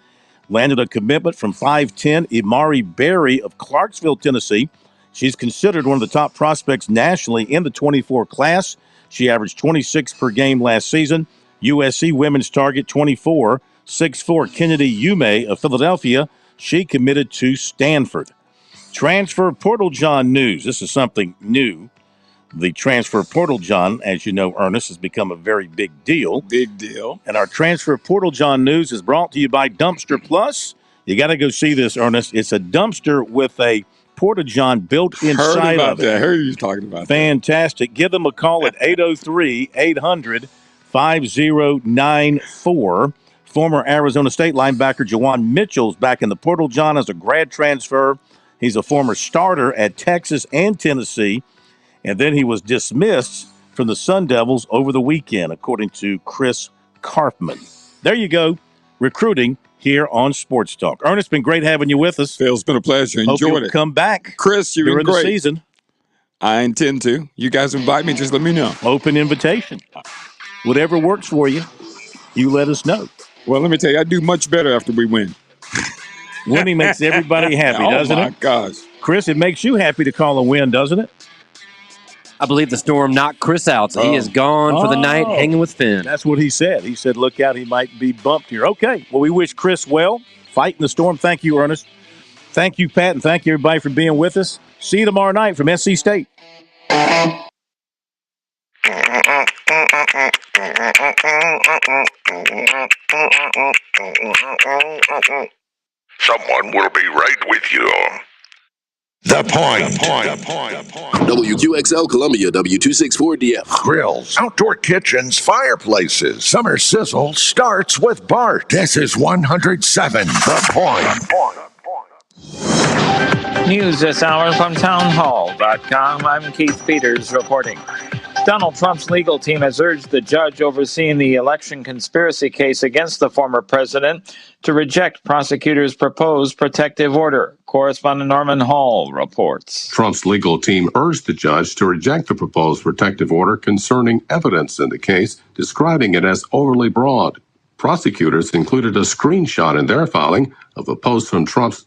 landed a commitment from 5'10" Imari Berry of Clarksville, Tennessee. She's considered one of the top prospects nationally in the 24 class. She averaged 26 per game last season. USC women's target 24, 6'4" Kennedy Yume of Philadelphia. She committed to Stanford. Transfer portal John news. This is something new. The transfer portal, John, as you know, Ernest, has become a very big deal. Big deal. And our transfer portal, John, news is brought to you by Dumpster Plus. You got to go see this, Ernest. It's a dumpster with a Porta-John built inside of it. I heard you talking about Fantastic. That. Give them a call at 803-800-5094. Former Arizona State linebacker Jawan Mitchell's back in the portal, John, as a grad transfer. He's a former starter at Texas and Tennessee. And then he was dismissed from the Sun Devils over the weekend, according to Chris Karpman. There you go, recruiting here on Sports Talk. Ernest, been great having you with us. Phil, it's been a pleasure. Enjoyed it. Come back, Chris. You've been during great. the season. I intend to. You guys invite me, just let me know. Open invitation. Whatever works for you, you let us know. Well, let me tell you, I do much better after we win. Winning makes everybody happy, doesn't it? Oh, my gosh. Chris, it makes you happy to call a win, doesn't it? I believe the Storm knocked Chris out, so he is gone for the night, hanging with Finn. That's what he said. He said, look out, he might be bumped here. Okay, well, we wish Chris well. Fighting the Storm. Thank you, Ernest. Thank you, Pat, and thank you, everybody, for being with us. See you tomorrow night from SC State. Someone will be right with you. The Point. WQXL Columbia, W264DF. Grills, outdoor kitchens, fireplaces. Summer sizzle starts with Bart. This is 107. The Point. News this hour from townhall.com. I'm Keith Peters reporting. Donald Trump's legal team has urged the judge overseeing the election conspiracy case against the former president to reject prosecutors' proposed protective order. Correspondent Norman Hall reports. Trump's legal team urged the judge to reject the proposed protective order concerning evidence in the case, describing it as overly broad. Prosecutors included a screenshot in their filing of a post from Trump's